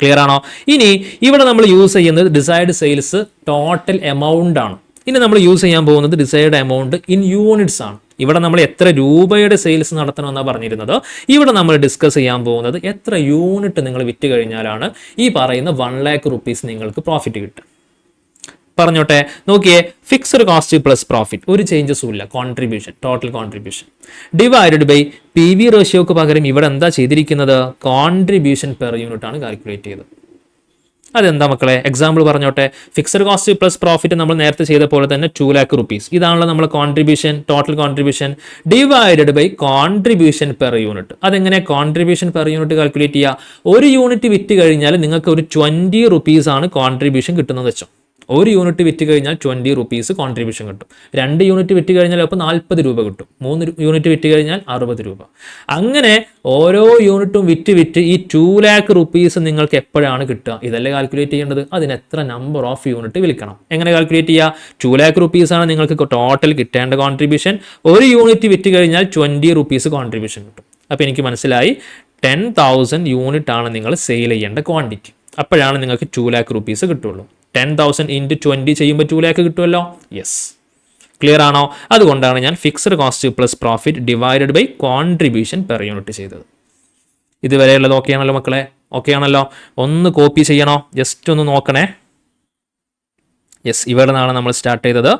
ക്ലിയർ ആണോ? ഇനി ഇവിടെ നമ്മൾ യൂസ് ചെയ്യുന്നത് ഡിസൈഡ് സെയിൽസ് ടോട്ടൽ എമൗണ്ട് ആണ്. ഇനി നമ്മൾ യൂസ് ചെയ്യാൻ പോകുന്നത് ഡിസൈഡ് എമൗണ്ട് ഇൻ യൂണിറ്റ്സ് ആണ്. ഇവിടെ നമ്മൾ എത്ര രൂപയുടെ സെയിൽസ് നടത്തണമെന്നാണ് പറഞ്ഞിരുന്നത്. ഇവിടെ നമ്മൾ ഡിസ്കസ് ചെയ്യാൻ പോകുന്നത് എത്ര യൂണിറ്റ് നിങ്ങൾ വിറ്റ് കഴിഞ്ഞാലാണ് ഈ പറയുന്ന 1 lakh rupees നിങ്ങൾക്ക് പ്രോഫിറ്റ് കിട്ടുക. പറഞ്ഞോട്ടെ, നോക്കിയേ, ഫിക്സ്ഡ് കോസ്റ്റ് പ്ലസ് പ്രോഫിറ്റ്, ഒരു ചേഞ്ചസും ഇല്ല. Contribution, total contribution divided by P V റേഷ്യോക്ക് പകരം ഇവിടെ എന്താ ചെയ്തിരിക്കുന്നത്? കോൺട്രിബ്യൂഷൻ പെർ യൂണിറ്റ് ആണ് കാൽക്കുലേറ്റ് ചെയ്തത്. അതെന്താ മക്കളെ? എക്സാമ്പിൾ പറഞ്ഞോട്ടെ. ഫിക്സഡ് കോസ്റ്റ് പ്ലസ് പ്രോഫിറ്റ് നമ്മൾ നേരത്തെ ചെയ്ത പോലെ തന്നെ 2 lakh rupees. ഇതാണല്ലോ നമ്മൾ contribution, total contribution divided by contribution per unit. അതെങ്ങനെ കോൺട്രിബ്യൂഷൻ പെർ യൂണിറ്റ് കാൽക്കുലേറ്റ് ചെയ്യുക? ഒരു യൂണിറ്റ് വിറ്റ് കഴിഞ്ഞാൽ നിങ്ങൾക്ക് ഒരു 20 rupees ആണ് കോൺട്രിബ്യൂഷൻ കിട്ടുന്നത് വെച്ചോ. ഒരു യൂണിറ്റ് വിറ്റ് കഴിഞ്ഞാൽ 20 rupees കോൺട്രിബ്യൂഷൻ കിട്ടും. 2 യൂണിറ്റ് വിറ്റ് കഴിഞ്ഞാൽ അപ്പോൾ 40 രൂപ കിട്ടും. 3 യൂണിറ്റ് വിറ്റ് കഴിഞ്ഞാൽ 60 രൂപ. അങ്ങനെ ഓരോ യൂണിറ്റും വിറ്റ് ഈ 2 lakh rupees നിങ്ങൾക്ക് എപ്പോഴാണ് കിട്ടുക? ഇതല്ലേ കാൽക്കുലേറ്റ് ചെയ്യേണ്ടത്. അതിന് എത്ര നമ്പർ ഓഫ് യൂണിറ്റ് വിൽക്കണം? എങ്ങനെ കാൽക്കുലേറ്റ് ചെയ്യുക? 2 lakh rupees ആണ് നിങ്ങൾക്ക് ടോട്ടൽ കിട്ടേണ്ട കോൺട്രിബ്യൂഷൻ. ഒരു യൂണിറ്റ് വിറ്റ് കഴിഞ്ഞാൽ 20 rupees കോൺട്രിബ്യൂഷൻ കിട്ടും. അപ്പോൾ എനിക്ക് മനസ്സിലായി, 10,000 യൂണിറ്റ് ആണ് നിങ്ങൾ സെയിൽ ചെയ്യേണ്ട ക്വാണ്ടിറ്റി. അപ്പോഴാണ് നിങ്ങൾക്ക് 2 lakh rupees കിട്ടുള്ളൂ. 10,000 × 20 ചെയ്യുമ്പോൾ 2 lakh കിട്ടുമല്ലോ. യെസ്, ക്ലിയർ ആണോ? അതുകൊണ്ടാണ് ഞാൻ fixed cost plus profit divided by contribution per unit ചെയ്തത്. ഇതുവരെയുള്ളത് ഓക്കെ ആണല്ലോ മക്കളെ? ഓക്കെ ആണല്ലോ? ഒന്ന് കോപ്പി ചെയ്യണോ? ജസ്റ്റ് ഒന്ന് നോക്കണേ. യെസ്, ഇവിടെ നിന്നാണ് നമ്മൾ സ്റ്റാർട്ട് ചെയ്തത്.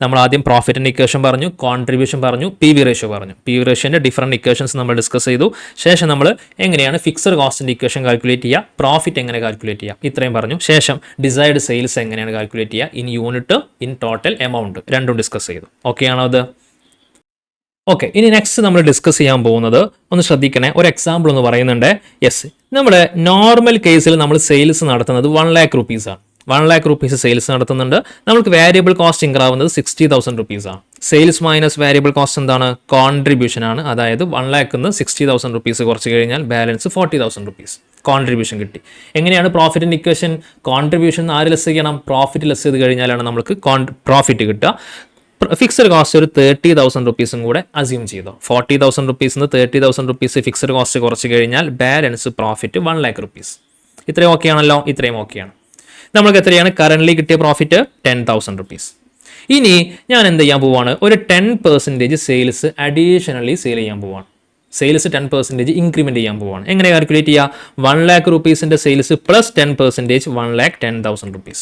നമ്മൾ ആദ്യം പ്രോഫിറ്റിൻ്റെ ഇക്വേഷൻ പറഞ്ഞു, കോൺട്രിബ്യൂഷൻ പറഞ്ഞു, പി വി റേഷ്യോ പറഞ്ഞു. പി വി റേഷ്യോൻ്റെ ഡിഫറൻറ്റ് ഇക്വേഷൻസ് നമ്മൾ ഡിസ്കസ് ചെയ്തു. ശേഷം നമ്മൾ എങ്ങനെയാണ് ഫിക്സഡ് കോസ്റ്റിൻ്റെ ഇക്വേഷൻ കാൽക്കുലേറ്റ് ചെയ്യുക, പ്രോഫിറ്റ് എങ്ങനെ കാൽക്കുലേറ്റ് ചെയ്യുക, ഇത്രയും പറഞ്ഞു. ശേഷം ഡിസൈഡ് സെയിൽസ് എങ്ങനെയാണ് കാൽക്കുലേറ്റ് ചെയ്യുക, in unit, in total amount, രണ്ടും ഡിസ്കസ് ചെയ്തു. ഓക്കെ ആണോ അത്? ഓക്കെ, ഇനി നെക്സ്റ്റ് നമ്മൾ ഡിസ്കസ് ചെയ്യാൻ പോകുന്നത്, ഒന്ന് ശ്രദ്ധിക്കണേ, ഒരു എക്സാമ്പിൾ ഒന്ന് പറയുന്നുണ്ട്. യെസ്, നമ്മുടെ നോർമൽ കേസിൽ നമ്മൾ സെയിൽസ് നടത്തുന്നത് 1 lakh rupees ആണ്. 1 lakh rupees സെയിൽസ് നടത്തുന്നുണ്ട്. നമുക്ക് വേരിയബിൾ കോസ്റ്റ് ഇൻക്രീ ആവുന്നത് 60,000 rupees ആണ്. സെയിൽസ് മൈനസ് വേരിയബിൾ കോസ്റ്റ് എന്താണ്? കോൺട്രിബ്യൂഷൻ ആണ്. അതായത് 1 lakh നിന്ന് 60,000 rupees കുറച്ച് കഴിഞ്ഞാൽ ബാലൻസ് 40,000 rupees കോൺട്രിബ്യൂഷൻ കിട്ടി. എങ്ങനെയാണ് പ്രോഫിറ്റിൻ്റെ ഇക്വേഷൻ? കോൺട്രിബ്യൂഷൻ ആര് ലെസ് ചെയ്യണം? പ്രോഫിറ്റ് ലെസ് ചെയ്ത് കഴിഞ്ഞാലാണ് നമുക്ക് പ്രോഫിറ്റ് കിട്ടുക. ഫിക്സഡ് കോസ്റ്റ് ഒരു 30,000 rupees കൂടെ അസ്യൂം ചെയ്തോ. 40,000 rupees നിന്ന് 30,000 rupees ഫിക്സഡ് കോസ്റ്റ് കുറച്ച് കഴിഞ്ഞാൽ ബാലൻസ് പ്രോഫിറ്റ് 1 lakh rupees. ഇത്രയും ഓക്കെ ആണല്ലോ? ഇത്രയും ഓക്കെയാണ്. നമ്മൾക്ക് എത്രയാണ് കറൻ്റ്ലി കിട്ടിയ പ്രോഫിറ്റ്? 10,000 rupees. ഇനി ഞാൻ എന്ത് ചെയ്യാൻ പോവാണ്? ഒരു 10% സെയിൽസ് അഡീഷണലി സെയിൽ ചെയ്യാൻ പോവാണ്. സെയിൽസ് 10% ഇൻക്രിമെൻറ്റ് ചെയ്യാൻ പോവാണ്. എങ്ങനെ കാൽക്കുലേറ്റ് ചെയ്യുക? 1 lakh rupeesൻ്റെ സെയിൽസ് പ്ലസ് 10% 1,10,000 rupees.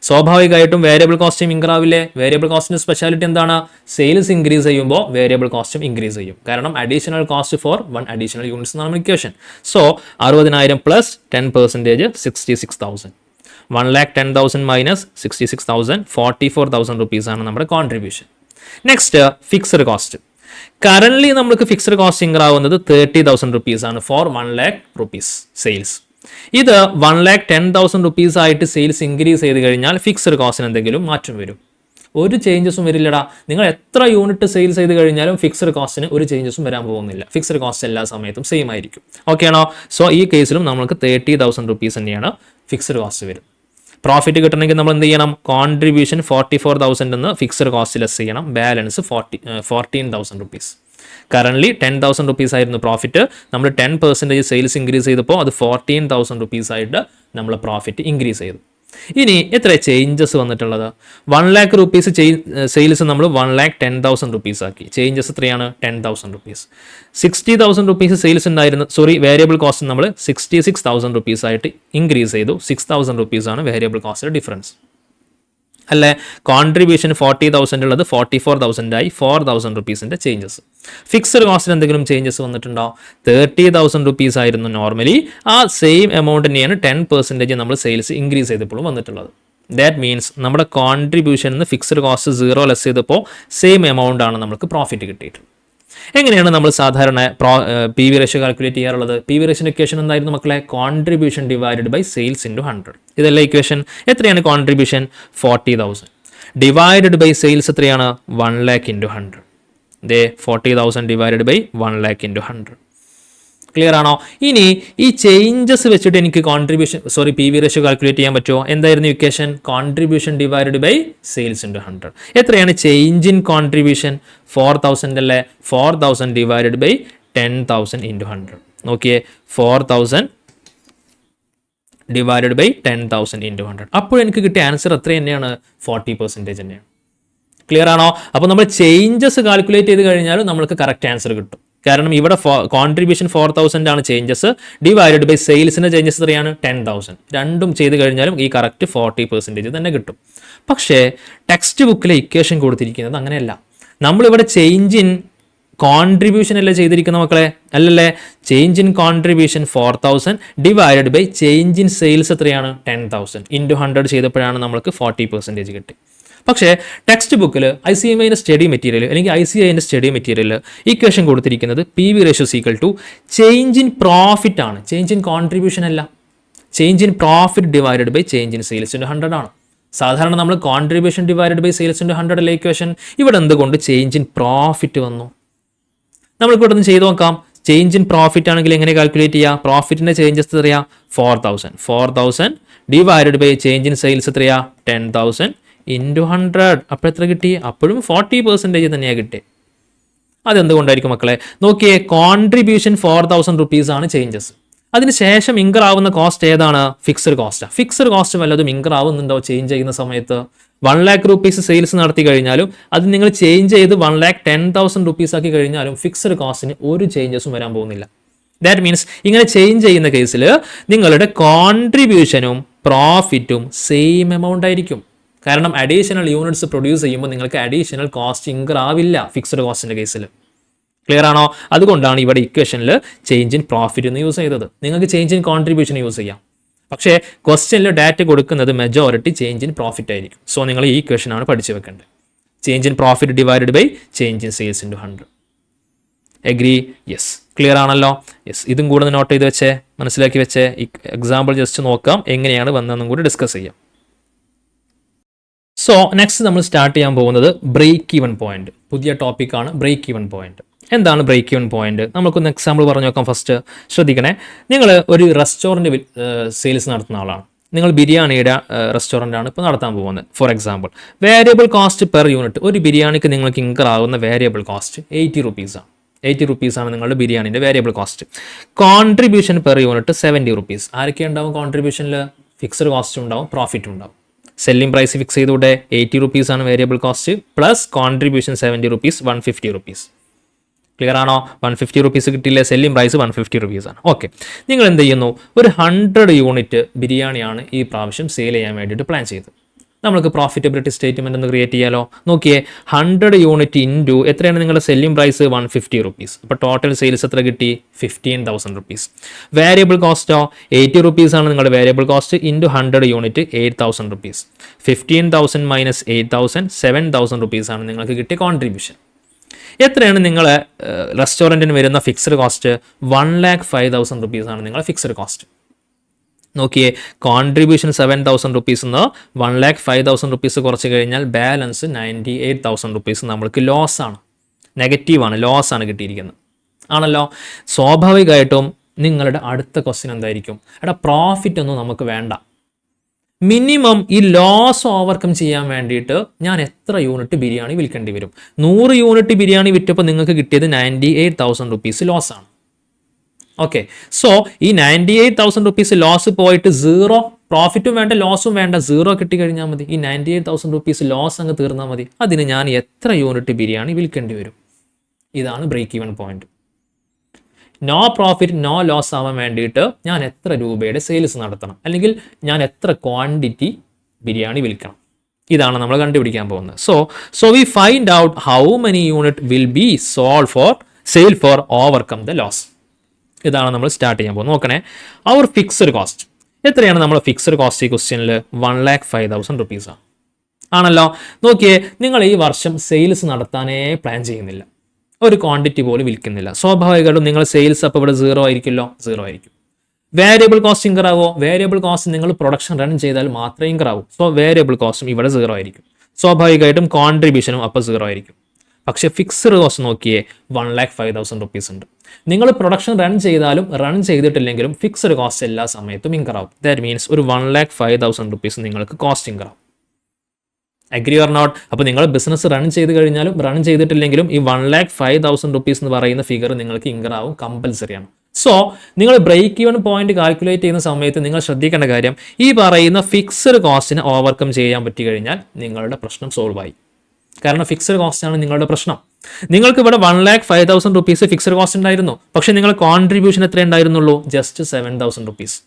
സ്വാഭാവികമായിട്ടും വേരിയബിൾ കോസ്റ്റും ഇൻക്രീസ് ആവില്ലേ? വേരിയബിൾ കോസ്റ്റിൻ്റെ സ്പെഷ്യാലിറ്റി എന്താണ്? സെയിൽസ് ഇൻക്രീസ് ചെയ്യുമ്പോൾ വേരിയബിൾ കോസ്റ്റും ഇൻക്രീസ് ചെയ്യും. കാരണം additional cost for 1 additional units എന്നാണ് equation. So 60,000 plus 10% 66,000. 1,10,000 minus 66,000 44,000 rupees ആണ് നമ്മുടെ contribution. Next fixed cost. Currently നമുക്ക് ഫിക്സഡ് കോസ്റ്റ് ഇൻക്രീസ് ആവുന്നത് 30,000 rupees ആണ് ഫോർ 1 lakh rupees സെയിൽസ്. ഇത് 1,10,000 rupees ആയിട്ട് സെയിൽസ് ഇൻക്രീസ് ചെയ്ത് കഴിഞ്ഞാൽ ഫിക്സഡ് കോസ്റ്റിന് എന്തെങ്കിലും മാറ്റം വരും? ഒരു ചേഞ്ചസും വരില്ലടാ. നിങ്ങൾ എത്ര യൂണിറ്റ് സെയിൽസ് ചെയ്ത് കഴിഞ്ഞാലും ഫിക്സഡ് കോസ്റ്റിന് ഒരു ചേഞ്ചസും വരാൻ പോകുന്നില്ല. ഫിക്സഡ് കോസ്റ്റ് എല്ലാ സമയത്തും സെയിം ആയിരിക്കും. ഓക്കെ ആണോ? സോ ഈ കേസിലും നമുക്ക് 30,000 rupees തന്നെയാണ് ഫിക്സഡ് കോസ്റ്റ് വരും. പ്രോഫിറ്റ് കിട്ടണമെങ്കിൽ നമ്മൾ എന്ത് ചെയ്യണം? കോൺട്രിബ്യൂഷൻ 44,000 എന്ന് ഫിക്സഡ് കോസ്റ്റ് ലെസ് ചെയ്യണം. Balance 14,000 rupees. കറൻ്റ്ലി 10,000 rupees ആയിരുന്നു പ്രോഫിറ്റ്. നമ്മൾ 10% സെയിൽസ് ഇൻക്രീസ് ചെയ്തപ്പോൾ അത് 14,000 rupees ആയിട്ട് നമ്മൾ പ്രോഫിറ്റ് ഇൻക്രീസ് ചെയ്തു. ഇനി എത്ര ചേഞ്ചസ് വന്നിട്ടുള്ളത്? 1 lakh rupees സെയിൽസ് നമ്മൾ 1,10,000 rupees ആക്കി. ചേഞ്ചസ് എത്രയാണ്? 10,000 rupees. 60,000 rupees സെയിൽസ് ഉണ്ടായിരുന്നു, വേരിയബിൾ കോസ്റ്റ് നമ്മൾ 66,000 rupees ആയിട്ട് ഇൻക്രീസ് ചെയ്തു. 6,000 rupees ആണ് വേരിയബിൾ കോസ്റ്റ് ഡിഫറൻസ് അല്ലേ? കോൺട്രിബ്യൂഷൻ 40,000 ഉള്ളത് 44,000 ആയി. 4,000 rupeesൻ്റെ ചേഞ്ചസ്. ഫിക്സഡ് കോസ്റ്റിന് എന്തെങ്കിലും ചേഞ്ചസ് വന്നിട്ടുണ്ടോ? 30,000 rupees ആയിരുന്നു നോർമലി. ആ സെയിം എമൗണ്ട് തന്നെയാണ് 10% നമ്മൾ സെയിൽസ് ഇൻക്രീസ് ചെയ്തപ്പോഴും വന്നിട്ടുള്ളത്. ദാറ്റ് മീൻസ് നമ്മുടെ കോൺട്രിബ്യൂഷൻ നിന്ന് ഫിക്സഡ് കോസ്റ്റ് 0 ലെസ് ചെയ്തപ്പോൾ സെയിം എമൗണ്ട് ആണ് നമുക്ക് പ്രോഫിറ്റ് കിട്ടിയിട്ടുള്ളത്. എങ്ങനെയാണ് നമ്മൾ സാധാരണ പി വി റേഷ്യോ കാൽക്കുലേറ്റ് ചെയ്യാറുള്ളത്? പി വി റേഷ്യോ ഇക്വേഷൻ എന്തായിരുന്നു മക്കളെ? Contribution divided by sales into 100. ഇതല്ല ഇക്വേഷൻ. എത്രയാണ് കോൺട്രിബ്യൂഷൻ? 40,000 ഡിവൈഡഡ് ബൈ സെയിൽസ് എത്രയാണ്? 1 lakh ഇൻറ്റു 100. ദേ 40,000 divided by 1 lakh into 100. Clear ആണോ? ഇനി ഈ ചേഞ്ചസ് വെച്ചിട്ട് എനിക്ക് പി വി റേഷ്യോ കാൽക്കുലേറ്റ് ചെയ്യാൻ പറ്റുമോ? എന്തായിരുന്നു equation? Contribution divided by sales into 100. എത്രയാണ് ചേഞ്ച് ഇൻ കോൺട്രിബ്യൂഷൻ? 4,000 അല്ലേ? 4,000 ഡിവൈഡഡ് ബൈ 10,000 ഇൻറ്റു 100. നോക്കിയേ, 4,000 ഡിവൈഡഡ് ബൈ 10,000 ഇൻറ്റു 100. അപ്പോൾ എനിക്ക് കിട്ടിയ ആൻസർ എത്ര തന്നെയാണ്? 40% തന്നെയാണ്. ക്ലിയർ ആണോ? അപ്പോൾ നമ്മൾ ചേഞ്ചസ് കാൽക്കുലേറ്റ് ചെയ്ത് കഴിഞ്ഞാൽ നമ്മൾക്ക് കറക്റ്റ് ആൻസർ കിട്ടും. കാരണം ഇവിടെ കോൺട്രിബ്യൂഷൻ 4,000 ആണ് ചേഞ്ചസ്, ഡിവൈഡഡ് ബൈ സെയിൽസിൻ്റെ ചേഞ്ചസ് എത്രയാണ്? 10,000. രണ്ടും ചെയ്ത് കഴിഞ്ഞാലും ഈ കറക്റ്റ് 40% തന്നെ കിട്ടും. പക്ഷേ ടെക്സ്റ്റ് ബുക്കിലെ ഇക്വേഷൻ കൊടുത്തിരിക്കുന്നത് അങ്ങനെയല്ല. നമ്മളിവിടെ ചേഞ്ച് ഇൻ കോൺട്രിബ്യൂഷൻ അല്ലേ ചെയ്തിരിക്കുന്ന മക്കളെ? അല്ലല്ലേ? Change in contribution 4,000 divided by change in sales എത്രയാണ്? 10,000 ഇൻറ്റു 100 ചെയ്തപ്പോഴാണ് നമ്മൾക്ക് 40% കിട്ടി. പക്ഷേ ടെക്സ്റ്റ് ബുക്കിൽ ICMIൻ്റെ സ്റ്റഡി മെറ്റീരിയൽ അല്ലെങ്കിൽ ICIൻ്റെ സ്റ്റഡി മെറ്റീരിയൽ ഇക്വേഷൻ കൊടുത്തിരിക്കുന്നത് P V ratio equal to change in profit ആണ്. ചേഞ്ച് ഇൻ കോൺട്രിബ്യൂഷൻ അല്ല. Change in profit divided by change in sales into 100 ആണ്. സാധാരണ നമ്മൾ contribution divided by sales into 100 അല്ലേ ഇക്വേഷൻ? ഇവിടെ എന്തുകൊണ്ട് ചേഞ്ച് ഇൻ പ്രോഫിറ്റ് വന്നു? നമ്മൾക്ക് ഇവിടെ നിന്ന് ചെയ്ത് നോക്കാം. ചേഞ്ച് ഇൻ പ്രോഫിറ്റ് ആണെങ്കിൽ എങ്ങനെ കാൽക്കുലേറ്റ് ചെയ്യുക? പ്രോഫിറ്റിൻ്റെ ചേഞ്ചസ് എത്രയാ? 4,000 divided by change in sales എത്രയാ? 10,000 ഇൻറ്റു 100. അപ്പോൾ എത്ര കിട്ടി? അപ്പോഴും 40% തന്നെയാണ് കിട്ടിയത്. അതെന്തുകൊണ്ടായിരിക്കും മക്കളെ? നോക്കിയേ, കോൺട്രിബ്യൂഷൻ 4,000 rupees ആണ് ചേഞ്ചസ്. അതിനുശേഷം ഇൻകർ ആവുന്ന കോസ്റ്റ് ഏതാണ്? ഫിക്സഡ് കോസ്റ്റാണ്. ഫിക്സഡ് കോസ്റ്റ് വല്ലതും ഇൻകർ ആവുന്നുണ്ടോ ചേഞ്ച് ചെയ്യുന്ന സമയത്ത്? 1 lakh rupees സെയിൽസ് നടത്തി കഴിഞ്ഞാലും അത് നിങ്ങൾ ചേഞ്ച് ചെയ്ത് 1,10,000 rupees ആക്കി കഴിഞ്ഞാലും ഫിക്സഡ് കോസ്റ്റിന് ഒരു ചേഞ്ചസും വരാൻ പോകുന്നില്ല. ദാറ്റ് മീൻസ് ഇങ്ങനെ ചേഞ്ച് ചെയ്യുന്ന കേസിൽ നിങ്ങളുടെ കോൺട്രിബ്യൂഷനും പ്രോഫിറ്റും സെയിം എമൗണ്ട് ആയിരിക്കും. കാരണം അഡീഷണൽ യൂണിറ്റ്സ് പ്രൊഡ്യൂസ് ചെയ്യുമ്പോൾ നിങ്ങൾക്ക് അഡീഷണൽ കോസ്റ്റ് ഇൻകർ ആവില്ല ഫിക്സഡ് കോസ്റ്റിൻ്റെ കേസിൽ. ക്ലിയർ ആണോ? അതുകൊണ്ടാണ് ഇവിടെ ഇക്വേഷനിൽ ചേഞ്ച് ഇൻ പ്രോഫിറ്റ് എന്ന് യൂസ് ചെയ്തത്. നിങ്ങൾക്ക് ചേഞ്ച് ഇൻ കോൺട്രിബ്യൂഷൻ യൂസ് ചെയ്യാം. പക്ഷേ ക്വസ്റ്റ്യനിൽ ഡാറ്റ കൊടുക്കുന്നത് മെജോറിറ്റി ചേഞ്ച് ഇൻ പ്രോഫിറ്റ് ആയിരിക്കും. സോ നിങ്ങൾ ഈ ഇക്വേഷനാണ് പഠിച്ചു വെക്കേണ്ടത്. Change in profit divided by change in sales into 100. Agree? Yes. Clear ആണല്ലോ? യെസ്. ഇതും കൂടെ നോട്ട് ചെയ്ത് വെച്ചേ, മനസ്സിലാക്കി വെച്ചേ. എക്സാമ്പിൾ ജസ്റ്റ് നോക്കാം, എങ്ങനെയാണ് വന്നതെന്നും കൂടി ഡിസ്കസ് ചെയ്യാം. സോ നെക്സ്റ്റ് നമ്മൾ സ്റ്റാർട്ട് ചെയ്യാൻ പോകുന്നത് ബ്രേക്ക് ഈവൻ പോയിന്റ്. പുതിയ ടോപ്പിക്കാണ് ബ്രേക്ക് ഈവൻ പോയിന്റ്. എന്താണ് ബ്രേക്ക് ഈവൻ പോയിന്റ്? നമുക്കൊന്ന് എക്സാമ്പിൾ പറഞ്ഞു നോക്കാം. ഫസ്റ്റ് ശ്രദ്ധിക്കണേ, നിങ്ങൾ ഒരു റെസ്റ്റോറൻറ്റ് സെയിൽസ് നടത്തുന്ന ആളാണ്. നിങ്ങൾ ബിരിയാണിയുടെ റെസ്റ്റോറൻ്റ് ആണ് ഇപ്പോൾ നടത്താൻ പോകുന്നത്. For example, variable cost per unit, ഒരു ബിരിയാണിക്ക് നിങ്ങൾക്ക് ഇൻകർ ആകുന്ന വേരിയബിൾ കോസ്റ്റ് 80 rupees ആണ്. 80 rupees ആണ് നിങ്ങളുടെ ബിരിയാണിൻ്റെ variable cost. Contribution per unit 70 rupees. ആരൊക്കെ ഉണ്ടാവും കോൺട്രിബ്യൂഷനിൽ? ഫിക്സഡ് കോസ്റ്റ് ഉണ്ടാവും, പ്രോഫിറ്റ് ഉണ്ടാവും. സെല്ലിംഗ് പ്രൈസ് ഫിക്സ് ചെയ്തുകൂടെ? 80 rupees ആണ് variable cost, plus contribution 70 rupees, 150 rupees. Clear ആണോ? 150 rupees കിട്ടിയില്ലേ? സെല്ലിംഗ് പ്രൈസ് 150 rupees ആണ്. ഓക്കെ, നിങ്ങൾ എന്ത് ചെയ്യുന്നു? ഒരു 100 യൂണിറ്റ് ബിരിയാണിയാണ് ഈ പ്രാവശ്യം സെയിൽ ചെയ്യാൻ വേണ്ടിയിട്ട് പ്ലാൻ ചെയ്തത്. നമുക്ക് പ്രോഫിറ്റബിലിറ്റി സ്റ്റേറ്റ്മെന്റ് ഒന്ന് ക്രിയേറ്റ് ചെയ്യാലോ? നോക്കിയേ, 100 യൂണിറ്റ് ഇൻറ്റു എത്രയാണ് നിങ്ങളുടെ സെല്ലിംഗ് പ്രൈസ്? 150 rupees. അപ്പോൾ ടോട്ടൽ സെയിൽസ് എത്ര കിട്ടി? 15,000 rupees. വേരിയബിൾ കോസ്റ്റോ 80 rupees ആണ് നിങ്ങളുടെ variable cost, into 100 unit 8,000 rupees. 15,000 minus 8,000 7,000 rupees ആണ് നിങ്ങൾക്ക് കിട്ടിയ കോൺട്രിബ്യൂഷൻ. എത്രയാണ് നിങ്ങളെ റെസ്റ്റോറൻറ്റിന് വരുന്ന ഫിക്സഡ് കോസ്റ്റ്? 1,05,000 rupees ആണ് നിങ്ങളുടെ ഫിക്സഡ് കോസ്റ്റ്. നോക്കിയേ, കോൺട്രിബ്യൂഷൻ 7,000 rupees നിന്ന് 1,05,000 rupees കുറച്ച് കഴിഞ്ഞാൽ ബാലൻസ് 98,000 rupees നമ്മൾക്ക് ലോസ് ആണ്, നെഗറ്റീവാണ്, ലോസ് ആണ് കിട്ടിയിരിക്കുന്നത്. ആണല്ലോ? സ്വാഭാവികമായിട്ടും നിങ്ങളുടെ അടുത്ത ക്വസ്റ്റ്യൻ എന്തായിരിക്കും? എടാ, പ്രോഫിറ്റ് ഒന്നും നമുക്ക് വേണ്ട, മിനിമം ഈ ലോസ് ഓവർകം ചെയ്യാൻ വേണ്ടിയിട്ട് ഞാൻ എത്ര യൂണിറ്റ് ബിരിയാണി വിൽക്കേണ്ടി വരും? 100 യൂണിറ്റ് ബിരിയാണി വിറ്റപ്പോൾ നിങ്ങൾക്ക് കിട്ടിയത് 98,000 rupees ലോസ് ആണ്. ഓക്കെ, സോ ഈ 98,000 rupees ലോസ് പോയിട്ട് 0, പ്രോഫിറ്റും വേണ്ട ലോസും വേണ്ട, 0 കിട്ടിക്കഴിഞ്ഞാൽ മതി. ഈ 98,000 rupees ലോസ് അങ്ങ് തീർന്നാൽ മതി. അതിന് ഞാൻ എത്ര യൂണിറ്റ് ബിരിയാണി വിൽക്കേണ്ടി വരും? ഇതാണ് break even point. No profit no loss ആവാൻ വേണ്ടിയിട്ട് ഞാൻ എത്ര രൂപയുടെ സെയിൽസ് നടത്തണം, അല്ലെങ്കിൽ ഞാൻ എത്ര ക്വാണ്ടിറ്റി ബിരിയാണി വിൽക്കണം, ഇതാണ് നമ്മൾ കണ്ടുപിടിക്കാൻ പോകുന്നത്. So we find out how many unit will be sale for overcome the loss. ഇതാണ് നമ്മൾ സ്റ്റാർട്ട് ചെയ്യാൻ പോകുന്നത്. നോക്കണേ, അവർ ഫിക്സഡ് കോസ്റ്റ് എത്രയാണ്? നമ്മൾ ഫിക്സഡ് കോസ്റ്റ് ഈ ക്വസ്റ്റ്യനിൽ 1,05,000 rupees ആണ്. ആണല്ലോ? നോക്കിയേ, നിങ്ങൾ ഈ വർഷം സെയിൽസ് നടത്താനേ പ്ലാൻ ചെയ്യുന്നില്ല. ഒരു ക്വാണ്ടിറ്റി പോലും വിൽക്കുന്നില്ല. സ്വാഭാവികമായിട്ടും നിങ്ങൾ സെയിൽസ് അപ്പോൾ ഇവിടെ സീറോ ആയിരിക്കുമല്ലോ, സീറോ ആയിരിക്കും. വേരിയബിൾ കോസ്റ്റ് ഇൻകർ ആവോ? വേരിയബിൾ കോസ്റ്റ് നിങ്ങൾ പ്രൊഡക്ഷൻ റൺ ചെയ്താൽ മാത്രമേ ഇൻകർ ആവൂ. സോ വേരിയബിൾ കോസ്റ്റും ഇവിടെ സീറോ ആയിരിക്കും. സ്വാഭാവികമായിട്ടും കോൺട്രിബ്യൂഷനും അപ്പോൾ സീറോ ആയിരിക്കും. പക്ഷേ ഫിക്സ്ഡ് കോസ്റ്റ് നോക്കിയേ 1,05,000 റുപ്പീസ് ഉണ്ട്. നിങ്ങൾ പ്രൊഡക്ഷൻ റൺ ചെയ്താലും റൺ ചെയ്തിട്ടില്ലെങ്കിലും ഫിക്സ്ഡ് കോസ്റ്റ് എല്ലാ സമയത്തും ഇൻകർ ആവും. ദാറ്റ് മീൻസ് ഒരു 1,05,000 റുപ്പീസ് നിങ്ങൾക്ക് കോസ്റ്റ് ഇൻകർ ആവും. Agree or not? അപ്പോൾ നിങ്ങൾ ബിസിനസ് റൺ ചെയ്ത് കഴിഞ്ഞാലും റൺ ചെയ്തിട്ടില്ലെങ്കിലും ഈ 1,05,000 റുപ്പീസ് എന്ന് പറയുന്ന ഫിഗർ നിങ്ങൾക്ക് ഇൻകർ ആവും, കമ്പൽസറിയാണ്. സോ നിങ്ങൾ ബ്രേക്ക് ഈവൻ പോയിന്റ് കാൽക്കുലേറ്റ് ചെയ്യുന്ന സമയത്ത് നിങ്ങൾ ശ്രദ്ധിക്കേണ്ട കാര്യം, ഈ പറയുന്ന ഫിക്സ്ഡ് കോസ്റ്റിനെ ഓവർകം ചെയ്യാൻ പറ്റി കഴിഞ്ഞാൽ നിങ്ങളുടെ പ്രശ്നം സോൾവ് ആയി. കാരണം ഫിക്സ്ഡ് കോസ്റ്റ് ആണ് നിങ്ങളുടെ പ്രശ്നം. നിങ്ങൾക്ക് ഇവിടെ 1,05,000 റുപ്പീസ് ഫിക്സ്ഡ് കോസ്റ്റ് ഉണ്ടായിരുന്നു, പക്ഷേ നിങ്ങൾ കോൺട്രിബ്യൂഷൻ എത്ര ഉണ്ടായിരുന്നുള്ളൂ? Just 7,000 rupees.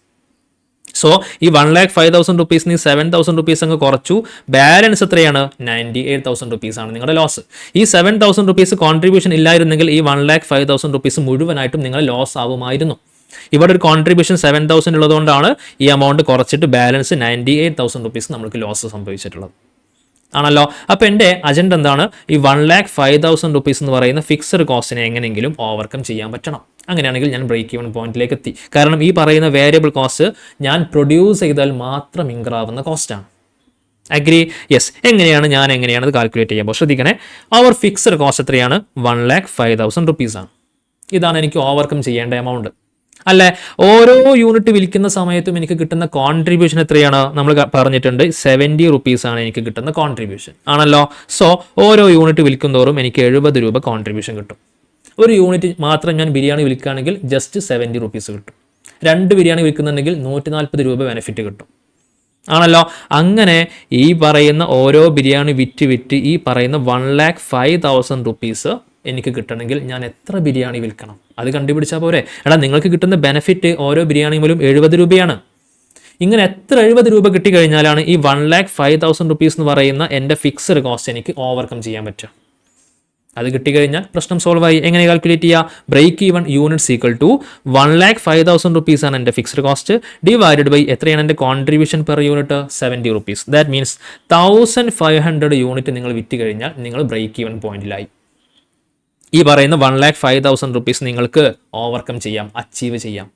സോ ഈ 1,05,000 റുപ്പീസിന് 7,000 റുപ്പീസ് അങ്ങ് കുറച്ചു. ബാലൻസ് എത്രയാണ്? 98,000 റുപ്പീസ് ആണ് നിങ്ങളുടെ ലോസ്. ഈ 7,000 റുപ്പീസ് കോൺട്രിബ്യൂഷൻ ഇല്ലായിരുന്നെങ്കിൽ ഈ 1,05,000 റുപ്പീസ് മുഴുവനായിട്ടും നിങ്ങൾ ലോസ് ആവുമായിരുന്നു. ഇവിടെ ഒരു കോൺട്രിബ്യൂഷൻ 7,000 ഉള്ളതുകൊണ്ടാണ് ഈ എമൗണ്ട് കുറച്ചിട്ട് ബാലൻസ് 98,000 റുപ്പീസ് നമുക്ക് ലോസ് സംഭവിച്ചിട്ടുള്ളത്. ആണല്ലോ. അപ്പോൾ എൻ്റെ അജണ്ട എന്താണ്? ഈ 1,05,000 റുപ്പീസ് എന്ന് പറയുന്ന ഫിക്സഡ് കോസ്റ്റിനെ എങ്ങനെയെങ്കിലും ഓവർകം ചെയ്യാൻ പറ്റണം. അങ്ങനെയാണെങ്കിൽ ഞാൻ ബ്രേക്ക് ഈവൻ പോയിന്റിലേക്ക് എത്തി. കാരണം ഈ പറയുന്ന വേരിയബിൾ കോസ്റ്റ് ഞാൻ പ്രൊഡ്യൂസ് ചെയ്താൽ മാത്രം ഇൻകർ ആവുന്ന കോസ്റ്റാണ്. അഗ്രി? യെസ്. എങ്ങനെയാണ് അത് കാൽക്കുലേറ്റ് ചെയ്യുമ്പോൾ ശ്രദ്ധിക്കണേ. അവർ ഫിക്സഡ് കോസ്റ്റ് എത്രയാണ്? 1,05,000 റുപ്പീസ് ആണ്. ഇതാണ് എനിക്ക് ഓവർകം ചെയ്യേണ്ട എമൗണ്ട് അല്ലേ? ഓരോ യൂണിറ്റ് വിൽക്കുന്ന സമയത്തും എനിക്ക് കിട്ടുന്ന കോൺട്രിബ്യൂഷൻ എത്രയാണ്? നമ്മൾ പറഞ്ഞിട്ടുണ്ട് 70 റുപ്പീസ് ആണ് എനിക്ക് കിട്ടുന്ന കോൺട്രിബ്യൂഷൻ ആണല്ലോ. സോ ഓരോ യൂണിറ്റ് വിൽക്കുന്നതോറും എനിക്ക് 70 രൂപ കോൺട്രിബ്യൂഷൻ കിട്ടും. ഒരു യൂണിറ്റ് മാത്രം ഞാൻ ബിരിയാണി വിൽക്കുകയാണെങ്കിൽ ജസ്റ്റ് 70 റുപ്പീസ് കിട്ടും. 2 ബിരിയാണി വിൽക്കുന്നുണ്ടെങ്കിൽ 140 രൂപ ബെനിഫിറ്റ് കിട്ടും ആണല്ലോ. അങ്ങനെ ഈ പറയുന്ന ഓരോ ബിരിയാണി വിറ്റ് ഈ പറയുന്ന 1,05,000 റുപ്പീസ് എനിക്ക് കിട്ടണമെങ്കിൽ ഞാൻ എത്ര ബിരിയാണി വിൽക്കണം? അത് കണ്ടുപിടിച്ചാൽ പോരെ? എടാ, നിങ്ങൾക്ക് കിട്ടുന്ന ബെനിഫിറ്റ് ഓരോ ബിരിയാണി പോലും 70 രൂപയാണ്. ഇങ്ങനെ എത്ര 70 രൂപ കിട്ടിക്കഴിഞ്ഞാലാണ് ഈ 1,05,000 റുപ്പീസ് എന്ന് പറയുന്ന എൻ്റെ ഫിക്സഡ് കോസ്റ്റ് എനിക്ക് ഓവർകം ചെയ്യാൻ പറ്റുക? അത് കിട്ടിക്കഴിഞ്ഞാൽ പ്രശ്നം സോൾവ് ആയി. എങ്ങനെ കാൽക്കുലേറ്റ് ചെയ്യുക? Break even units equal to 1,05,000 rupees ആണ് എൻ്റെ ഫിക്സ്ഡ് കോസ്റ്റ് ഡിവൈഡഡ് ബൈ എത്രയാണ് എൻ്റെ contribution per unit? 70 rupees. That means 1,500 unit നിങ്ങൾ വിറ്റ് കഴിഞ്ഞാൽ നിങ്ങൾ ബ്രേക്ക് ഈവൻ പോയിന്റിലായി. ഈ പറയുന്ന 1,05,000 റുപ്പീസ് നിങ്ങൾക്ക് ഓവർകം ചെയ്യാം, അച്ചീവ് ചെയ്യാം.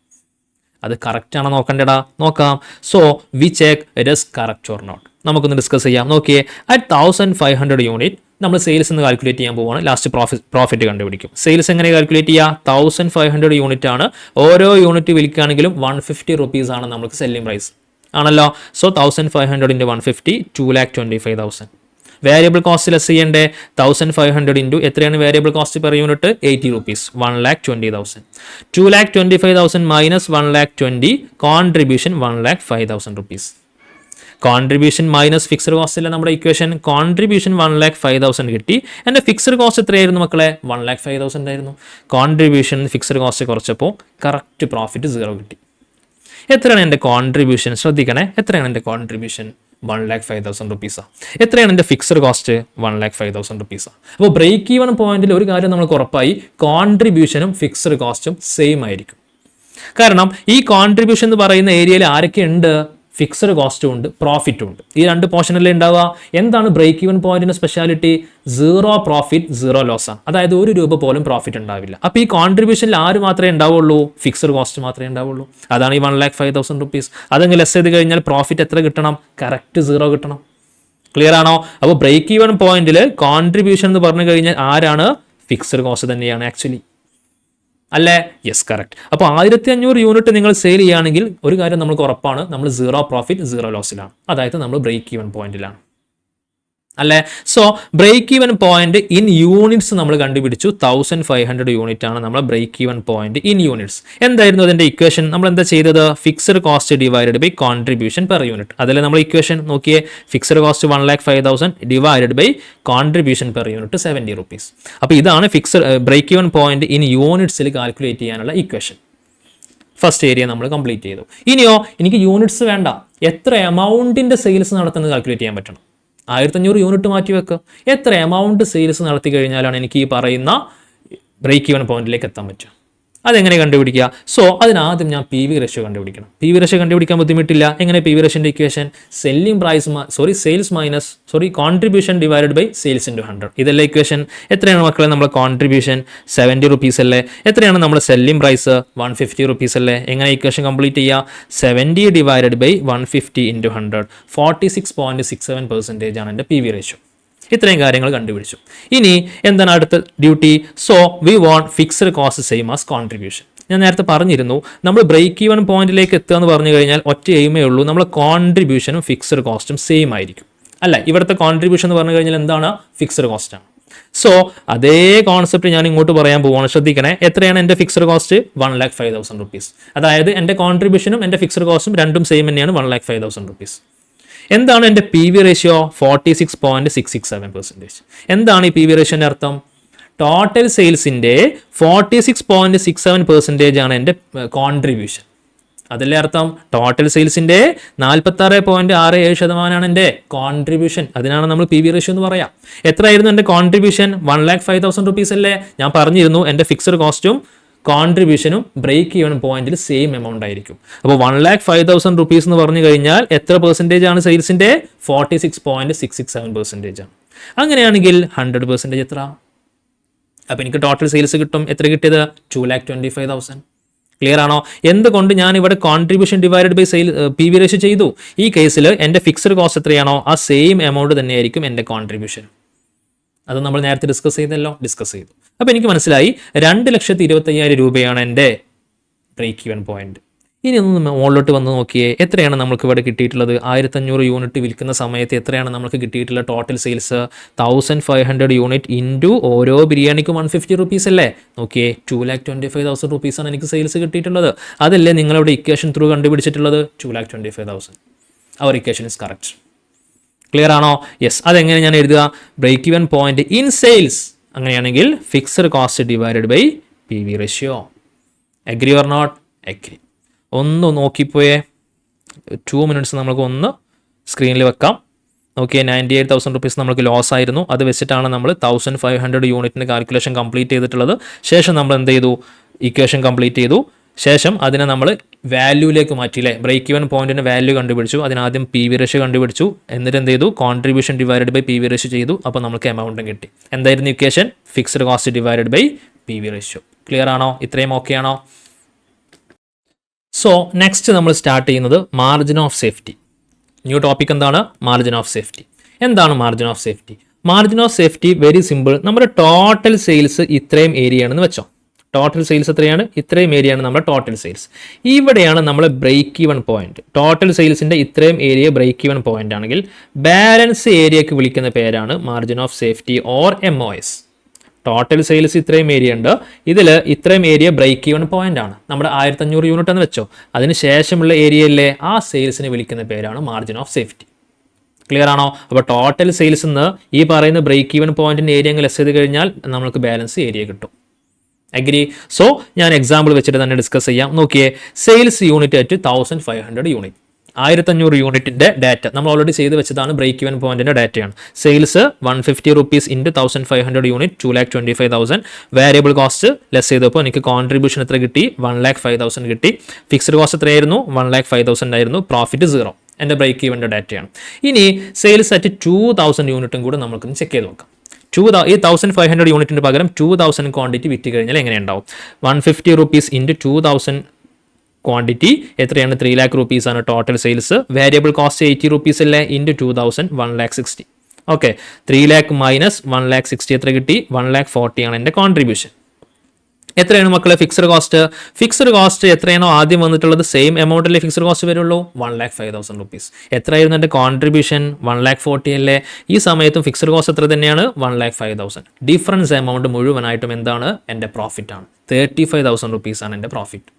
അത് കറക്റ്റ് ആണോ നോക്കണ്ടേടാ? നോക്കാം. So we check it is correct or not. നമുക്കൊന്ന് ഡിസ്കസ് ചെയ്യാം. നോക്കിയേ, അറ്റ് 1,500 യൂണിറ്റ് നമ്മൾ സെയിൽസ് എന്ന് കാൽക്കുലേറ്റ് ചെയ്യാൻ പോവുകയാണ്. ലാസ്റ്റ് പ്രോഫിറ്റ് കണ്ടുപിടിക്കും. സെയിൽസ് എങ്ങനെ കാൽക്കുലേറ്റ് ചെയ്യുക? 1,500 യൂണിറ്റ് ആണ്. ഓരോ യൂണിറ്റ് വിൽക്കുകയാണെങ്കിലും 150 റുപ്പീസ് ആണ് നമുക്ക് സെല്ലിംഗ് പ്രൈസ് ആണല്ലോ. സോ 1,500 × 150 2,25,000. വേരിയബിൾ കോസ്റ്റ് ലെസ് ചെയ്യേണ്ടേ? 1,500 ഇൻറ്റു എത്രയാണ് variable cost per unit? 80 rupees. 1,20,000. 2,25,000 minus 1,20,000 contribution 1,05,000 rupees. Contribution minus fixed cost അല്ല നമ്മുടെ ഇക്വേഷൻ. കോൺട്രിബ്യൂഷൻ 1,05,000 കിട്ടി. എൻ്റെ ഫിക്സഡ് കോസ്റ്റ് എത്രയായിരുന്നു മക്കളെ? 1,05,000 ആയിരുന്നു. കോൺട്രിബ്യൂഷൻ ഫിക്സഡ് കോസ്റ്റ് കുറച്ചപ്പോൾ കറക്റ്റ് പ്രോഫിറ്റ് 0 കിട്ടി. എത്രയാണ് എൻ്റെ കോൺട്രിബ്യൂഷൻ? ശ്രദ്ധിക്കണേ, എത്രയാണ് എൻ്റെ കോൺട്രിബ്യൂഷൻ? 1,05,000 റുപ്പീസാണ്. എത്രയാണ് എൻ്റെ ഫിക്സഡ് കോസ്റ്റ്? 1,05,000 റുപ്പീസാണ്. അപ്പോൾ ബ്രേക്ക് ഈവൻ പോയിന്റിൽ ഒരു കാര്യം നമുക്ക് ഉറപ്പായി, കോൺട്രിബ്യൂഷനും ഫിക്സഡ് കോസ്റ്റും സെയിം ആയിരിക്കും. കാരണം ഈ കോൺട്രിബ്യൂഷൻ എന്ന് പറയുന്ന ഏരിയയിൽ ആരൊക്കെ ഉണ്ട്? ഫിക്സഡ് കോസ്റ്റും ഉണ്ട്, പ്രോഫിറ്റും ഉണ്ട്. ഈ രണ്ട് പോർഷനല്ലേ ഉണ്ടാവുക. എന്താണ് ബ്രേക്ക് ഈവൻ പോയിന്റിന്റെ സ്പെഷ്യാലിറ്റി? 0 പ്രോഫിറ്റ് 0 ലോസ് ആണ്. അതായത് 1 രൂപ പോലും പ്രോഫിറ്റ് ഉണ്ടാവില്ല. അപ്പോൾ ഈ കോൺട്രിബ്യൂഷനിൽ ആര് മാത്രമേ ഉണ്ടാവുള്ളൂ? ഫിക്സഡ് കോസ്റ്റ് മാത്രമേ ഉണ്ടാവുള്ളൂ. അതാണ് ഈ 1,05,000 റുപ്പീസ്. അതങ്ങ് ലെസ് ചെയ്ത് കഴിഞ്ഞാൽ പ്രോഫിറ്റ് എത്ര കിട്ടണം? കറക്റ്റ് 0 കിട്ടണം. ക്ലിയർ ആണോ? അപ്പോൾ ബ്രേക്ക് ഈവൻ പോയിന്റിൽ കോൺട്രിബ്യൂഷൻ എന്ന് പറഞ്ഞു കഴിഞ്ഞാൽ ആരാണ്? ഫിക്സഡ് കോസ്റ്റ് തന്നെയാണ് ആക്ച്വലി, അല്ലേ? Yes, correct. അപ്പോൾ 1,500 യൂണിറ്റ് നിങ്ങൾ സെയിൽ ചെയ്യുകയാണെങ്കിൽ ഒരു കാര്യം നമുക്ക് ഉറപ്പാണ്, നമ്മൾ 0 പ്രോഫിറ്റ് 0 ലോസിലാണ്. അതായത് നമ്മൾ ബ്രേക്ക് ഈവൻ പോയിന്റിലാണ്, അല്ലേ? So break even point in units നമ്മൾ കണ്ടുപിടിച്ചു. 1,500 യൂണിറ്റ് ആണ് നമ്മുടെ break even point in units. എന്തായിരുന്നു അതിന്റെ ഇക്വേഷൻ? നമ്മൾ എന്താ ചെയ്തത്? Fixed cost divided by contribution per unit. അതല്ലേ നമ്മൾ ഇക്വേഷൻ നോക്കിയേ. Fixed cost 1,05,000 divided by contribution per unit 70 rupees. അപ്പോൾ ഇതാണ് fixed break even point in യൂണിറ്റ്സിൽ കാൽക്കുലേറ്റ് ചെയ്യാനുള്ള ഇക്വേഷൻ. ഫസ്റ്റ് ഏരിയ നമ്മൾ കംപ്ലീറ്റ് ചെയ്തു. ഇനിയോ എനിക്ക് യൂണിറ്റ്സ് വേണ്ട, എത്ര എമൗണ്ടിന്റെ സെയിൽസ് നടത്തുന്നത് കാൽക്കുലേറ്റ് ചെയ്യാൻ പറ്റണം. 1,500 യൂണിറ്റ് മാറ്റി വെക്കുക. എത്ര എമൗണ്ട് സെയിൽസ് നടത്തി കഴിഞ്ഞാലാണ് എനിക്ക് ഈ പറയുന്ന ബ്രേക്ക് ഈവൻ പോയിന്റിലേക്ക് എത്താൻ പറ്റുക? അതെങ്ങനെ കണ്ടുപിടിക്കുക? സോ അതിനാദ്യം ഞാൻ പി വി റേഷ്യോ കണ്ടുപിടിക്കണം. പി വി റേഷ്യോ കണ്ടുപിടിക്കാൻ ബുദ്ധിമുട്ടില്ല. എങ്ങനെ പി വി റേഷ്യോൻ്റെ equation? Contribution divided by sales into 100. ഇതല്ലേ ഇക്വേഷൻ? എത്രയാണ് മക്കളെ നമ്മളെ കോൺട്രിബ്യൂഷൻ? 70 റുപ്പീസ് അല്ലേ? എത്രയാണ് നമ്മുടെ സെല്ലിംഗ് പ്രൈസ്? 150 റുപ്പീസ് അല്ലേ? എങ്ങനെ ഇക്വേഷൻ കംപ്ലീറ്റ് ചെയ്യുക? 70 ഡിവൈഡഡ് ബൈ 150 ഇൻറ്റു 100, 46.67% ആണ് എൻ്റെ പി വി റേഷ്യോ. ഇത്രയും കാര്യങ്ങൾ കണ്ടുപിടിച്ചു. ഇനി എന്താണ് അടുത്ത duty? So we want fixed cost same as contribution. ഞാൻ നേരത്തെ പറഞ്ഞിരുന്നു, നമ്മൾ ബ്രേക്ക് ഈവൻ പോയിന്റിലേക്ക് എത്തുക എന്ന് പറഞ്ഞു കഴിഞ്ഞാൽ ഒറ്റ എയിമേ ഉള്ളൂ, നമ്മൾ കോൺട്രിബ്യൂഷനും ഫിക്സ്ഡ് കോസ്റ്റും സെയിം ആയിരിക്കും. അല്ല, ഇവിടുത്തെ കോൺട്രിബ്യൂഷൻ എന്ന് പറഞ്ഞു കഴിഞ്ഞാൽ എന്താണ്? ഫിക്സ്ഡ് കോസ്റ്റ് ആണ്. സോ അതേ കോൺസെപ്റ്റ് ഞാൻ ഇങ്ങോട്ട് പറയാൻ പോവാണ്. ശ്രദ്ധിക്കണേ, എത്രയാണ് എൻ്റെ ഫിക്സ്ഡ് കോസ്റ്റ്? 1,05,000 റുപ്പീസ്. അതായത് എൻ്റെ കോൺട്രിബ്യൂഷനും എൻ്റെ ഫിക്സ്ഡ് കോസ്റ്റും രണ്ടും സെയിം തന്നെയാണ്, 1,05,000 റുപ്പീസ്. എന്താണ് എൻ്റെ പി വി റേഷ്യോ? 46.667%. എന്താണ് ഈ പി വി റേഷ്യോൻ്റെ അർത്ഥം? ടോട്ടൽ സെയിൽസിൻ്റെ 46.67% ആണ് എൻ്റെ കോൺട്രിബ്യൂഷൻ. അതല്ലേ അർത്ഥം? ടോട്ടൽ സെയിൽസിൻ്റെ 46.67% എൻ്റെ കോൺട്രിബ്യൂഷൻ. അതിനാണ് നമ്മൾ പി വി റേഷ്യോ എന്ന് പറയാം. എത്രയായിരുന്നു എൻ്റെ കോൺട്രിബ്യൂഷൻ? 1,05,000 റുപ്പീസ് അല്ലേ? ഞാൻ പറഞ്ഞിരുന്നു എൻ്റെ ഫിക്സ്ഡ് കോസ്റ്റും കോൺട്രിബ്യൂഷനും ബ്രേക്ക് ഈവൻ പോയിന്റിൽ സെയിം എമൗണ്ട് ആയിരിക്കും. അപ്പോൾ 1,05,000 റുപ്പീസ് എന്ന് പറഞ്ഞു കഴിഞ്ഞാൽ എത്ര പെർസെൻറ്റേജ് ആണ് സെയിൽസിൻ്റെ? 46.667% ആണ്. അങ്ങനെയാണെങ്കിൽ 100% എത്ര? അപ്പോൾ എനിക്ക് ടോട്ടൽ സെയിൽസ് കിട്ടും. എത്ര കിട്ടിയത്? 2,25,000. ക്ലിയർ ആണോ? എന്തുകൊണ്ട് ഞാൻ ഇവിടെ contribution divided by sale P V ratio ചെയ്തു? ഈ കേസിൽ എൻ്റെ ഫിക്സ്ഡ് കോസ്റ്റ് എത്രയാണോ ആ സെയിം എമൗണ്ട് തന്നെയായിരിക്കും എൻ്റെ കോൺട്രിബ്യൂഷൻ. അത് നമ്മൾ നേരത്തെ ഡിസ്കസ് ചെയ്തു. അപ്പോൾ എനിക്ക് മനസ്സിലായി 2,25,000 രൂപയാണ് എൻ്റെ ബ്രേക്ക് ഈവൻ പോയിന്റ്. ഇനി ഒന്ന് മുകളിലോട്ട് വന്ന് നോക്കിയേ, എത്രയാണ് നമുക്ക് ഇവിടെ കിട്ടിയിട്ടുള്ളത്? 1,500 യൂണിറ്റ് വിൽക്കുന്ന സമയത്ത് എത്രയാണ് നമുക്ക് കിട്ടിയിട്ടുള്ള ടോട്ടൽ സെയിൽസ്? 1,500 യൂണിറ്റ് ഇൻറ്റു ഓരോ ബിരിയാണിക്കും 150 റുപ്പീസ് അല്ലേ? നോക്കിയേ, 2,25,000 റുപ്പീസാണ് എനിക്ക് സെയിൽസ് കിട്ടിയിട്ടുള്ളത്. അതല്ലേ നിങ്ങളിവിടെ ഇക്വേഷൻ ത്രൂ കണ്ടുപിടിച്ചിട്ടുള്ളത്? 2,25,000. അവർ ഇക്വേഷൻ ഇസ് കറക്റ്റ്. ക്ലിയർ ആണോ? യെസ്. അതെങ്ങനെ ഞാൻ എഴുതുക? Break even point in sales. അങ്ങനെയാണെങ്കിൽ fixed cost divided by P V ratio. Agree or not? Agree. ഒന്ന് നോക്കിപ്പോയേ, 2 മിനിറ്റ്സ് നമുക്ക് ഒന്ന് സ്ക്രീനിൽ വെക്കാം. ഓക്കെ, 98,000 റുപ്പീസ് നമുക്ക് ലോസ് ആയിരുന്നു. അത് വെച്ചിട്ടാണ് നമ്മൾ 1,500 യൂണിറ്റിന് കാൽക്കുലേഷൻ കംപ്ലീറ്റ് ചെയ്തിട്ടുള്ളത്. ശേഷം നമ്മൾ എന്ത് ചെയ്തു? ഇക്വേഷൻ കംപ്ലീറ്റ് ചെയ്തു. ശേഷം അതിനെ നമ്മൾ വാല്യൂയിലേക്ക് മാറ്റിയില്ലേ? ബ്രേക്ക് ഈവൻ പോയിന്റിന് വാല്യൂ കണ്ടുപിടിച്ചു. അതിനാദ്യം പി വി റേഷ്യോ കണ്ടുപിടിച്ചു. എന്നിട്ട് എന്ത് ചെയ്തു? Contribution divided by P V ratio ചെയ്തു. അപ്പോൾ നമുക്ക് എമൗണ്ടും കിട്ടി. എന്തായിരുന്നു ഇക്വേഷൻ? Fixed cost divided by P V ratio. Clear ആണോ? ഇത്രയും ഓക്കെ ആണോ? സോ നെക്സ്റ്റ് നമ്മൾ സ്റ്റാർട്ട് ചെയ്യുന്നത് margin of safety. New topic എന്താണ്? Margin of safety. എന്താണ് margin of safety? Margin of safety very simple. നമ്മുടെ ടോട്ടൽ സെയിൽസ് ഇത്രയും ഏരിയ ആണെന്ന് വെച്ചോ. ടോട്ടൽ സെയിൽസ് എത്രയാണ്? ഇത്രയും ഏരിയയാണ് നമ്മുടെ ടോട്ടൽ സെയിൽസ്. ഇവിടെയാണ് നമ്മളെ ബ്രേക്ക് ഈവൻ പോയിന്റ്. ടോട്ടൽ സെയിൽസിൻ്റെ ഇത്രയും ഏരിയ ബ്രേക്ക് ഈവൻ പോയിന്റ് ആണെങ്കിൽ ബാലൻസ് ഏരിയക്ക് വിളിക്കുന്ന പേരാണ് margin of safety or MOS. Total sales ഇത്രയും ഏരിയ ഉണ്ട്, ഇതിൽ ഇത്രയും ഏരിയ ബ്രേക്ക് ഈവൻ പോയിന്റ് ആണ്. നമ്മുടെ 1,500 യൂണിറ്റ് എന്ന് വെച്ചോ, അതിന് ശേഷമുള്ള ഏരിയയിലെ ആ സെയിൽസിനെ വിളിക്കുന്ന പേരാണ് മാർജിൻ ഓഫ് സേഫ്റ്റി. ക്ലിയർ ആണോ? അപ്പോൾ ടോട്ടൽ സെയിൽസ് നിന്ന് ഈ പറയുന്ന ബ്രേക്ക് ഈവൻ പോയിന്റിൻ്റെ ഏരിയ ലെസ് ചെയ്ത് കഴിഞ്ഞാൽ നമുക്ക് ബാലൻസ് ഏരിയ കിട്ടും. അഗ്രി? സോ ഞാൻ എക്സാമ്പിൾ വെച്ചിട്ട് തന്നെ ഡിസ്കസ് ചെയ്യാം. നോക്കിയേ, സെയിൽസ് യൂണിറ്റ് അറ്റ് 1,500 യൂണിറ്റ്. 1,500 യൂണിറ്റിൻ്റെ ഡാറ്റ നമ്മൾ ഓൾറെഡി ചെയ്ത് വെച്ചതാണ്. ബ്രേക്ക് ഈവൻ പോയിന്റിൻ്റെ ഡാറ്റയാണ്. Sales 150 rupees into 1,500 unit 2,25,000. Variable cost less ചെയ്തപ്പോൾ എനിക്ക് കോൺട്രിബ്യൂഷൻ എത്ര കിട്ടി? 1,05,000 കിട്ടി. ഫിക്സ്ഡ് കോസ്റ്റ് എത്രയായിരുന്നു? 1,05,000 ആയിരുന്നു. പ്രോഫിറ്റ് 0. എൻ്റെ ബ്രേക്ക് ഈവൻ്റെ ഡാറ്റയാണ്. ഇനി സെയിൽസ് അറ്റ് 2,000 യൂണിറ്റും കൂടെ നമുക്കൊന്ന് ചെക്ക് ചെയ്ത് നോക്കാം. ഈ 1,500 യൂണിറ്റിന് പകരം 2,000 ക്വാണ്ടിറ്റി വിറ്റ് കഴിഞ്ഞാൽ എങ്ങനെയുണ്ടാവും? 150 റുപ്പീസ് ഇൻറ്റു 2,000 ക്വാണ്ടിറ്റി എത്രയാണ്? 3 lakh റുപ്പീസ് ആണ് total sales. Variable cost 80 rupees അല്ലേ? ഇൻറ്റു 2,000 1,60,000. ഓക്കെ, 3 lakh മൈനസ് 1,60,000 എത്ര കിട്ടി? 1,40,000 ആണ് എൻ്റെ കോൺട്രിബ്യൂഷൻ. എത്രയാണ് മക്കളെ ഫിക്സ്ഡ് കോസ്റ്റ്? ഫിക്സ്ഡ് കോസ്റ്റ് എത്രയാണോ ആദ്യം വന്നിട്ടുള്ളത് സെയിം എമൗണ്ടിലെ ഫിക്സ്ഡ് കോസ്റ്റ് വരുള്ളൂ, 1,05,000 റുപ്പീസ്. എത്രയായിരുന്നു എൻ്റെ കോൺട്രിബ്യൂഷൻ? 1,40,000 അല്ലേ? ഈ സമയത്തും ഫിക്സ്ഡ് കോസ്റ്റ് എത്ര തന്നെയാണ്? 1,05,000. ഡിഫറൻസ് എമൗണ്ട് മുഴുവനായിട്ടും എന്താണ്? എൻ്റെ പ്രോഫിറ്റ് ആണ്. 35,000 റുപ്പീസ് ആണ് എൻ്റെ പ്രോഫിറ്റ്.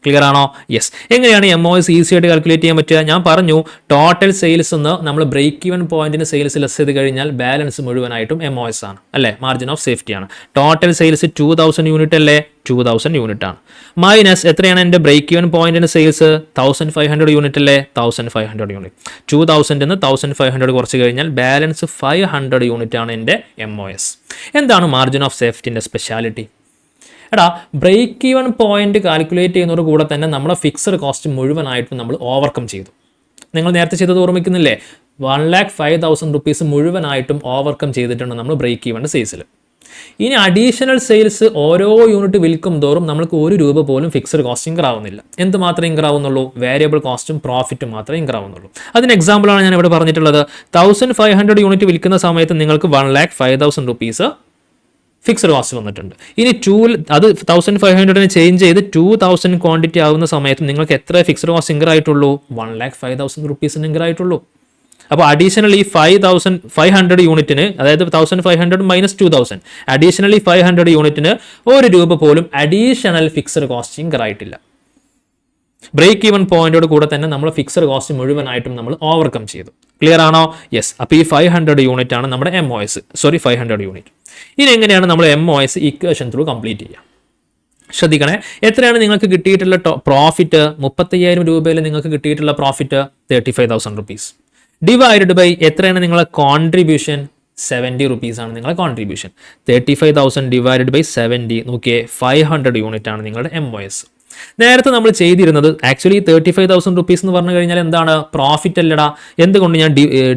ക്ലിയർ ആണോ? യെസ്. എങ്ങനെയാണ് MOS ഈസി ആയിട്ട് കാൽക്കുലേറ്റ് ചെയ്യാൻ പറ്റുക? ഞാൻ പറഞ്ഞു, ടോട്ടൽ സെയിൽസ് എന്ന് നമ്മൾ ബ്രേക്ക് ഈവൻ പോയിന്റിന് സെയിൽസ് ലെസ് ചെയ്ത് കഴിഞ്ഞാൽ ബാലൻസ് മുഴുവനായിട്ടും MOS ആണ് അല്ലേ? മാർജിൻ ഓഫ് സേഫ്റ്റി ആണ്. ടോട്ടൽ സെയിൽസ് 2,000 യൂണിറ്റ് അല്ലേ? 2,000 യൂണിറ്റ് ആണ്. മൈനസ് എത്രയാണ് എൻ്റെ ബ്രേക്ക് ഈവൻ പോയിന്റിന് സെയിൽസ്? 1,500 യൂണിറ്റ് അല്ലേ? 1,500 യൂണിറ്റ്. 2,000 നിന്ന് 1,500 കുറച്ച് കഴിഞ്ഞാൽ ബാലൻസ് 500 യൂണിറ്റ് ആണ് എൻ്റെ MOS. എന്താണ് മാർജിൻ ഓഫ് സേഫ്റ്റിൻ്റെ സ്പെഷ്യാലിറ്റി? എടാ ബ്രേക്ക് ഈവൻ പോയിന്റ് കാൽക്കുലേറ്റ് ചെയ്യുന്നതോട് കൂടെ തന്നെ നമ്മുടെ ഫിക്സഡ് കോസ്റ്റ് മുഴുവനായിട്ടും നമ്മൾ ഓവർകം ചെയ്തു. നിങ്ങൾ നേരത്തെ ചെയ്തത് ഓർമ്മിക്കുന്നില്ലേ? 1,05,000 റുപ്പീസ് മുഴുവനായിട്ടും ഓവർകം ചെയ്തിട്ടുണ്ട് നമ്മൾ ബ്രേക്ക് ഈവൻ്റെ സെയിൽസിൽ. ഇനി അഡീഷണൽ സെയിൽസ് ഓരോ യൂണിറ്റ് വിൽക്കും തോറും നമുക്ക് ₹1 പോലും ഫിക്സഡ് കോസ്റ്റ് ഇൻകർ ആവുന്നില്ല. എന്ത് മാത്രമേ ഇൻകർ ആവുന്നുള്ളൂ? വേരിയബിൾ കോസ്റ്റും പ്രോഫിറ്റും മാത്രമേ ഇൻകർ ആവുന്നുള്ളൂ. അതിന് എക്സാമ്പിളാണ് ഞാൻ ഇവിടെ പറഞ്ഞിട്ടുള്ളത്. 1,500 യൂണിറ്റ് വിൽക്കുന്ന സമയത്ത് നിങ്ങൾക്ക് 1,05,000 റുപ്പീസ് ഫിക്സഡ് കോസ്റ്റ് വന്നിട്ടുണ്ട്. ഇനി അത് 1,500 ചേഞ്ച് ചെയ്ത് 2,000 ക്വാണ്ടിറ്റി ആവുന്ന സമയത്ത് നിങ്ങൾക്ക് എത്ര ഫിക്സഡ് കോസ്റ്റ് ഇൻകർ ആയിട്ടുള്ളൂ? 1,05,000 റുപ്പീസിന് ഇൻകർ ആയിട്ടുള്ളൂ. അപ്പോൾ അഡീഷണലി 500 യൂണിറ്റിന്, അതായത് 1,500 മൈനസ് 2,000, അഡീഷണലി 500 യൂണിറ്റിന് ₹1 പോലും അഡീഷണൽ ഫിക്സഡ് കോസ്റ്റ് ഇൻകർ ആയിട്ടില്ല. ബ്രേക്ക് ഈവൻ പോയിന്റോട് കൂടെ തന്നെ നമ്മൾ ഫിക്സഡ് കോസ്റ്റ് മുഴുവനായിട്ടും നമ്മൾ ഓവർകം ചെയ്തു. ക്ലിയർ ആണോ? യെസ്. അപ്പോൾ ഈ 500 യൂണിറ്റ് ആണ് നമ്മുടെ MOS. 500 യൂണിറ്റ്. ഇനി എങ്ങനെയാണ് നമ്മൾ MOS ഇക്വേഷൻ ത്രൂ കംപ്ലീറ്റ് ചെയ്യുക? ശ്രദ്ധിക്കണേ. എത്രയാണ് നിങ്ങൾക്ക് കിട്ടിയിട്ടുള്ള പ്രോഫിറ്റ്? ₹35,000 നിങ്ങൾക്ക് കിട്ടിയിട്ടുള്ള പ്രോഫിറ്റ് 35,000 റുപ്പീസ്. ഡിവൈഡഡ് ബൈ എത്രയാണ് നിങ്ങളെ കോൺട്രിബ്യൂഷൻ? 70 റുപ്പീസ് ആണ് നിങ്ങളെ കോൺട്രിബ്യൂഷൻ. 35,000 ഡിവൈഡഡ് ബൈ 70, നോക്കിയേ 500 യൂണിറ്റ് ആണ് നിങ്ങളുടെ MOS. നേരത്തെ നമ്മൾ ചെയ്തിരുന്നത് ആക്ച്വലി 35,000 റുപ്പീസ് എന്ന് പറഞ്ഞു കഴിഞ്ഞാൽ എന്താണ്? പ്രോഫിറ്റ് അല്ലടാ. എന്തുകൊണ്ട് ഞാൻ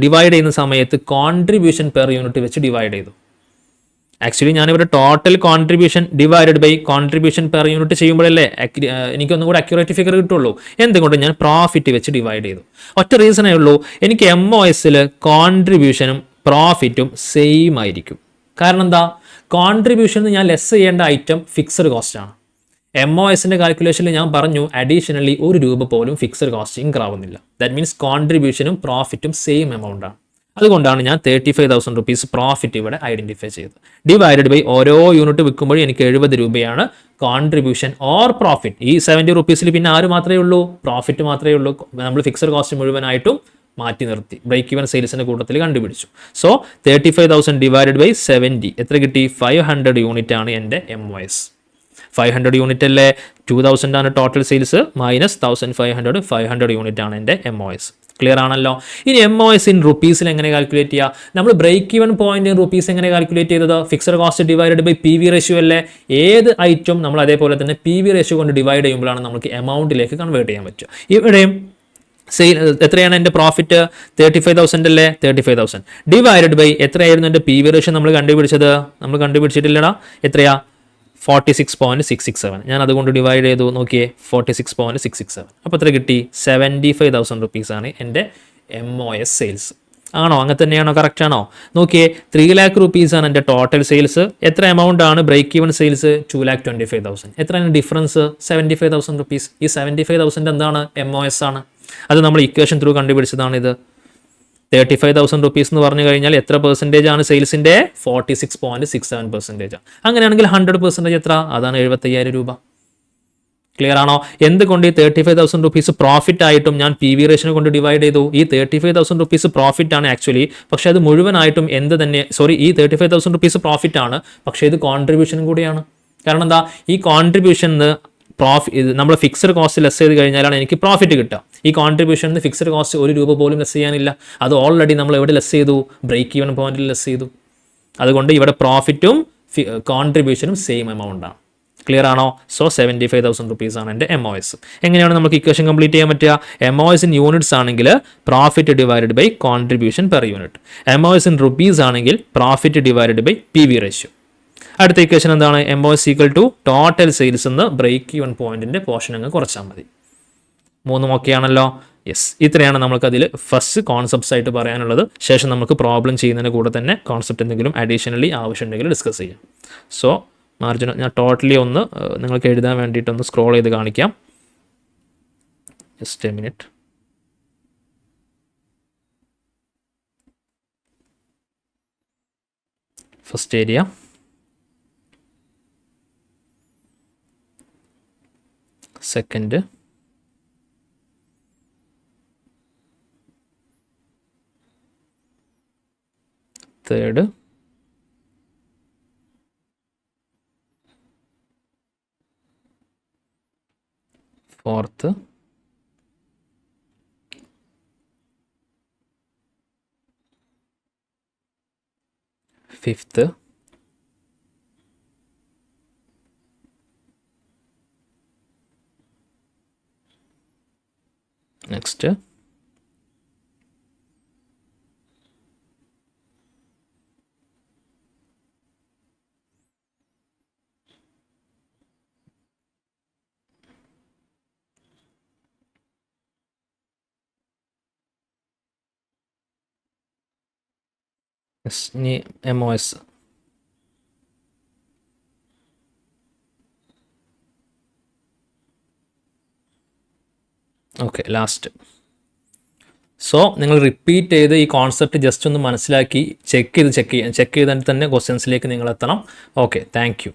ഡിവൈഡ് ചെയ്യുന്ന സമയത്ത് കോൺട്രിബ്യൂഷൻ പെർ യൂണിറ്റ് വെച്ച് ഡിവൈഡ് ചെയ്തു. ആക്ച്വലി ഞാനിവിടെ total contribution divided by contribution per unit ചെയ്യുമ്പോഴല്ലേ എനിക്കൊന്നും കൂടെ അക്യുറേറ്റ് ഫിഗർ കിട്ടുള്ളൂ. എന്തുകൊണ്ട് ഞാൻ പ്രോഫിറ്റ് വെച്ച് ഡിവൈഡ് ചെയ്തു? ഒറ്റ റീസണേ ഉള്ളൂ, എനിക്ക് MOSൽ കോൺട്രിബ്യൂഷനും പ്രോഫിറ്റും സെയിം ആയിരിക്കും. കാരണം എന്താ? കോൺട്രിബ്യൂഷൻ ഞാൻ ലെസ് ചെയ്യേണ്ട ഐറ്റം ഫിക്സഡ് കോസ്റ്റ് ആണ്. MOSന്റെ കാൽക്കുലേഷനിൽ ഞാൻ പറഞ്ഞു അഡീഷണലി ₹1 പോലും ഫിക്സഡ് കോസ്റ്റ് ഇൻകർ ആവുന്നില്ല. ദാറ്റ് മീൻസ് കോൺട്രിബ്യൂഷനും പ്രോഫിറ്റും സെയിം എമൗണ്ട് ആണ്. അതുകൊണ്ടാണ് ഞാൻ 35,000 റുപ്പീസ് പ്രോഫിറ്റ് ഇവിടെ ഐഡന്റിഫൈ ചെയ്തത്. ഡിവൈഡഡ് ബൈ ഓരോ യൂണിറ്റ് വിൽക്കുമ്പോഴും എനിക്ക് ₹70 കോൺട്രിബ്യൂഷൻ ഓർ പ്രോഫിറ്റ്. ഈ 70 റുപ്പീസിൽ പിന്നെ ആര് മാത്രമേ ഉള്ളൂ? പ്രോഫിറ്റ് മാത്രമേ ഉള്ളൂ. നമ്മൾ ഫിക്സഡ് കോസ്റ്റ് മുഴുവനായിട്ടും മാറ്റി നിർത്തി. ബ്രേക്ക് ഈവൻ സെയിൽസിന്റെ കൂട്ടത്തിൽ കണ്ടുപിടിച്ചു. സോ 35,000 ഡിവൈഡഡ് ബൈ 70 എത്ര കിട്ടി? 500 യൂണിറ്റ് ആണ് എൻ്റെ MOS. 500 യൂണിറ്റ് അല്ലേ? 2,000 ആണ് ടോട്ടൽ സെയിൽസ് മൈനസ് 1,500, 500 യൂണിറ്റ് ആണ് എൻ്റെ MOS. ക്ലിയർ ആണല്ലോ? ഇനി MOS ഇൻ റുപ്പീസിൽ എങ്ങനെ കാൽക്കുലേറ്റ് ചെയ്യുക? നമ്മൾ break even point in rupees എങ്ങനെ കാൽക്കുലേറ്റ് ചെയ്തത്? Fixed cost divided by PV ratio അല്ലേ? ഏത് ഐറ്റം നമ്മൾ അതേപോലെ തന്നെ PV റേഷ്യോ കൊണ്ട് ഡിവൈഡ് ചെയ്യുമ്പോഴാണ് നമുക്ക് എമൗണ്ടിലേക്ക് കൺവേർട്ട് ചെയ്യാൻ പറ്റുക. ഇവിടെയും എത്രയാണ് എൻ്റെ പ്രോഫിറ്റ്? 35,000 അല്ലേ? 35,000 ഡിവൈഡഡ് ബൈ എത്രയായിരുന്നു എൻ്റെ PV റേഷ്യോ നമ്മൾ കണ്ടുപിടിച്ചത്? നമ്മൾ കണ്ടുപിടിച്ചിട്ടില്ലടാ. എത്രയാ? 46.667. ഞാൻ അതുകൊണ്ട് ഡിവൈഡ് ചെയ്തു. നോക്കിയേ 46.667. അപ്പോൾ എത്ര കിട്ടി? 75,000 റുപ്പീസാണ് എൻ്റെ MOS സെയിൽസ്. ആണോ? അങ്ങനെ തന്നെയാണോ? കറക്റ്റ് ആണോ? നോക്കിയേ 3 lakh റുപ്പീസാണ് എൻ്റെ ടോട്ടൽ സെയിൽസ്. എത്ര എമൗണ്ട് ആണ് ബ്രേക്ക് ഈവൻ സെയിൽസ്? 2,25,000. എത്രയാണ് ഡിഫറൻസ്? 75,000 റുപ്പീസ്. ഈ 75,000 എന്താണ്? MOS ആണ്. അത് നമ്മൾ ഇക്വേഷൻ ത്രൂ കണ്ടുപിടിച്ചതാണ് ഇത്. 35,000 റുപ്പീസ് എന്ന് പറഞ്ഞു കഴിഞ്ഞാൽ എത്ര പെർസെൻറ്റേജ് ആണ് സെയിൽസിൻ്റെ? 46.67%. അങ്ങനെയാണെങ്കിൽ 100% എത്ര? അതാണ് 75,000 രൂപ. ക്ലിയർ ആണോ? എന്തുകൊണ്ട് ഈ 35,000 റുപ്പീസ് പ്രോഫിറ്റ് ആയിട്ടും ഞാൻ PV റേഷ്യോ കൊണ്ട് ഡിവൈഡ് ചെയ്തു? ഈ 35,000 റുപ്പീസ് പ്രോഫിറ്റ് ആണ് ആക്ച്വലി, പക്ഷേ അത് മുഴുവനായിട്ടും ഈ 35,000 റുപ്പീസ് പ്രോഫിറ്റ് ആണ്, പക്ഷേ ഇത് കോൺട്രിബ്യൂഷനും കൂടിയാണ്. കാരണം എന്താ? ഈ കോൺട്രിബ്യൂഷന് നമ്മൾ ഫിക്സഡ് കോസ്റ്റ് ലെസ് ചെയ്ത് കഴിഞ്ഞാലാണ് എനിക്ക് പ്രോഫിറ്റ് കിട്ടുക. ഈ കോൺട്രിബ്യൂഷന് ഫിക്സഡ് കോസ്റ്റ് ₹1 പോലും ലെസ് ചെയ്യാനില്ല. അത് ഓൾറെഡി നമ്മൾ എവിടെ ലെസ് ചെയ്തു? ബ്രേക്ക് ഈവൻ പോയിന്റിൽ ലെസ് ചെയ്തു. അതുകൊണ്ട് ഇവിടെ പ്രോഫിറ്റും കോൺട്രിബ്യൂഷനും സെയിം എമൗണ്ട് ആണ്. ക്ലിയർ ആണോ? സോ 75,000 റുപ്പീസ് ആണ് എൻ്റെ MOS. എങ്ങനെയാണ് നമുക്ക് ഇക്വേഷൻ കംപ്ലീറ്റ് ചെയ്യാൻ പറ്റുക? MOS ഇൻ യൂണിറ്റ്സ് ആണെങ്കിൽ profit divided by contribution per unit. MOS in rupees ആണെങ്കിൽ profit divided by PV ratio. അടുത്ത ഇക്വേഷൻ എന്താണ്? MOS equal to total sales എന്ന് ബ്രേക്ക് ഈവൻ പോയിന്റിന്റെ പോർഷൻ അങ്ങ് കുറച്ചാൽ മതി. 3 ഓക്കെ ആണല്ലോ? യെസ്. ഇത്രയാണ് നമുക്ക് അതിൽ ഫസ്റ്റ് കോൺസെപ്റ്റ്സ് ആയിട്ട് പറയാനുള്ളത്. ശേഷം നമുക്ക് പ്രോബ്ലം ചെയ്യുന്നതിന് കൂടെ തന്നെ കോൺസെപ്റ്റ് എന്തെങ്കിലും അഡീഷണലി ആവശ്യമുണ്ടെങ്കിൽ ഡിസ്കസ് ചെയ്യാം. സോ മാർജിൻ ഞാൻ ടോട്ടലി ഒന്ന് നിങ്ങൾക്ക് എഴുതാൻ വേണ്ടിയിട്ടൊന്ന് സ്ക്രോൾ ചെയ്ത് കാണിക്കാം. Just A minute. First area, second, third, fourth, fifth, next. ഇനി MOS. Okay, last. സോ നിങ്ങൾ റിപ്പീറ്റ് ചെയ്ത് ഈ കോൺസെപ്റ്റ് ജസ്റ്റ് ഒന്ന് മനസ്സിലാക്കി ചെക്ക് ചെയ്തിട്ട് തന്നെ ക്വസ്റ്റ്യൻസിലേക്ക് നിങ്ങൾ എത്തണം. Okay, thank you.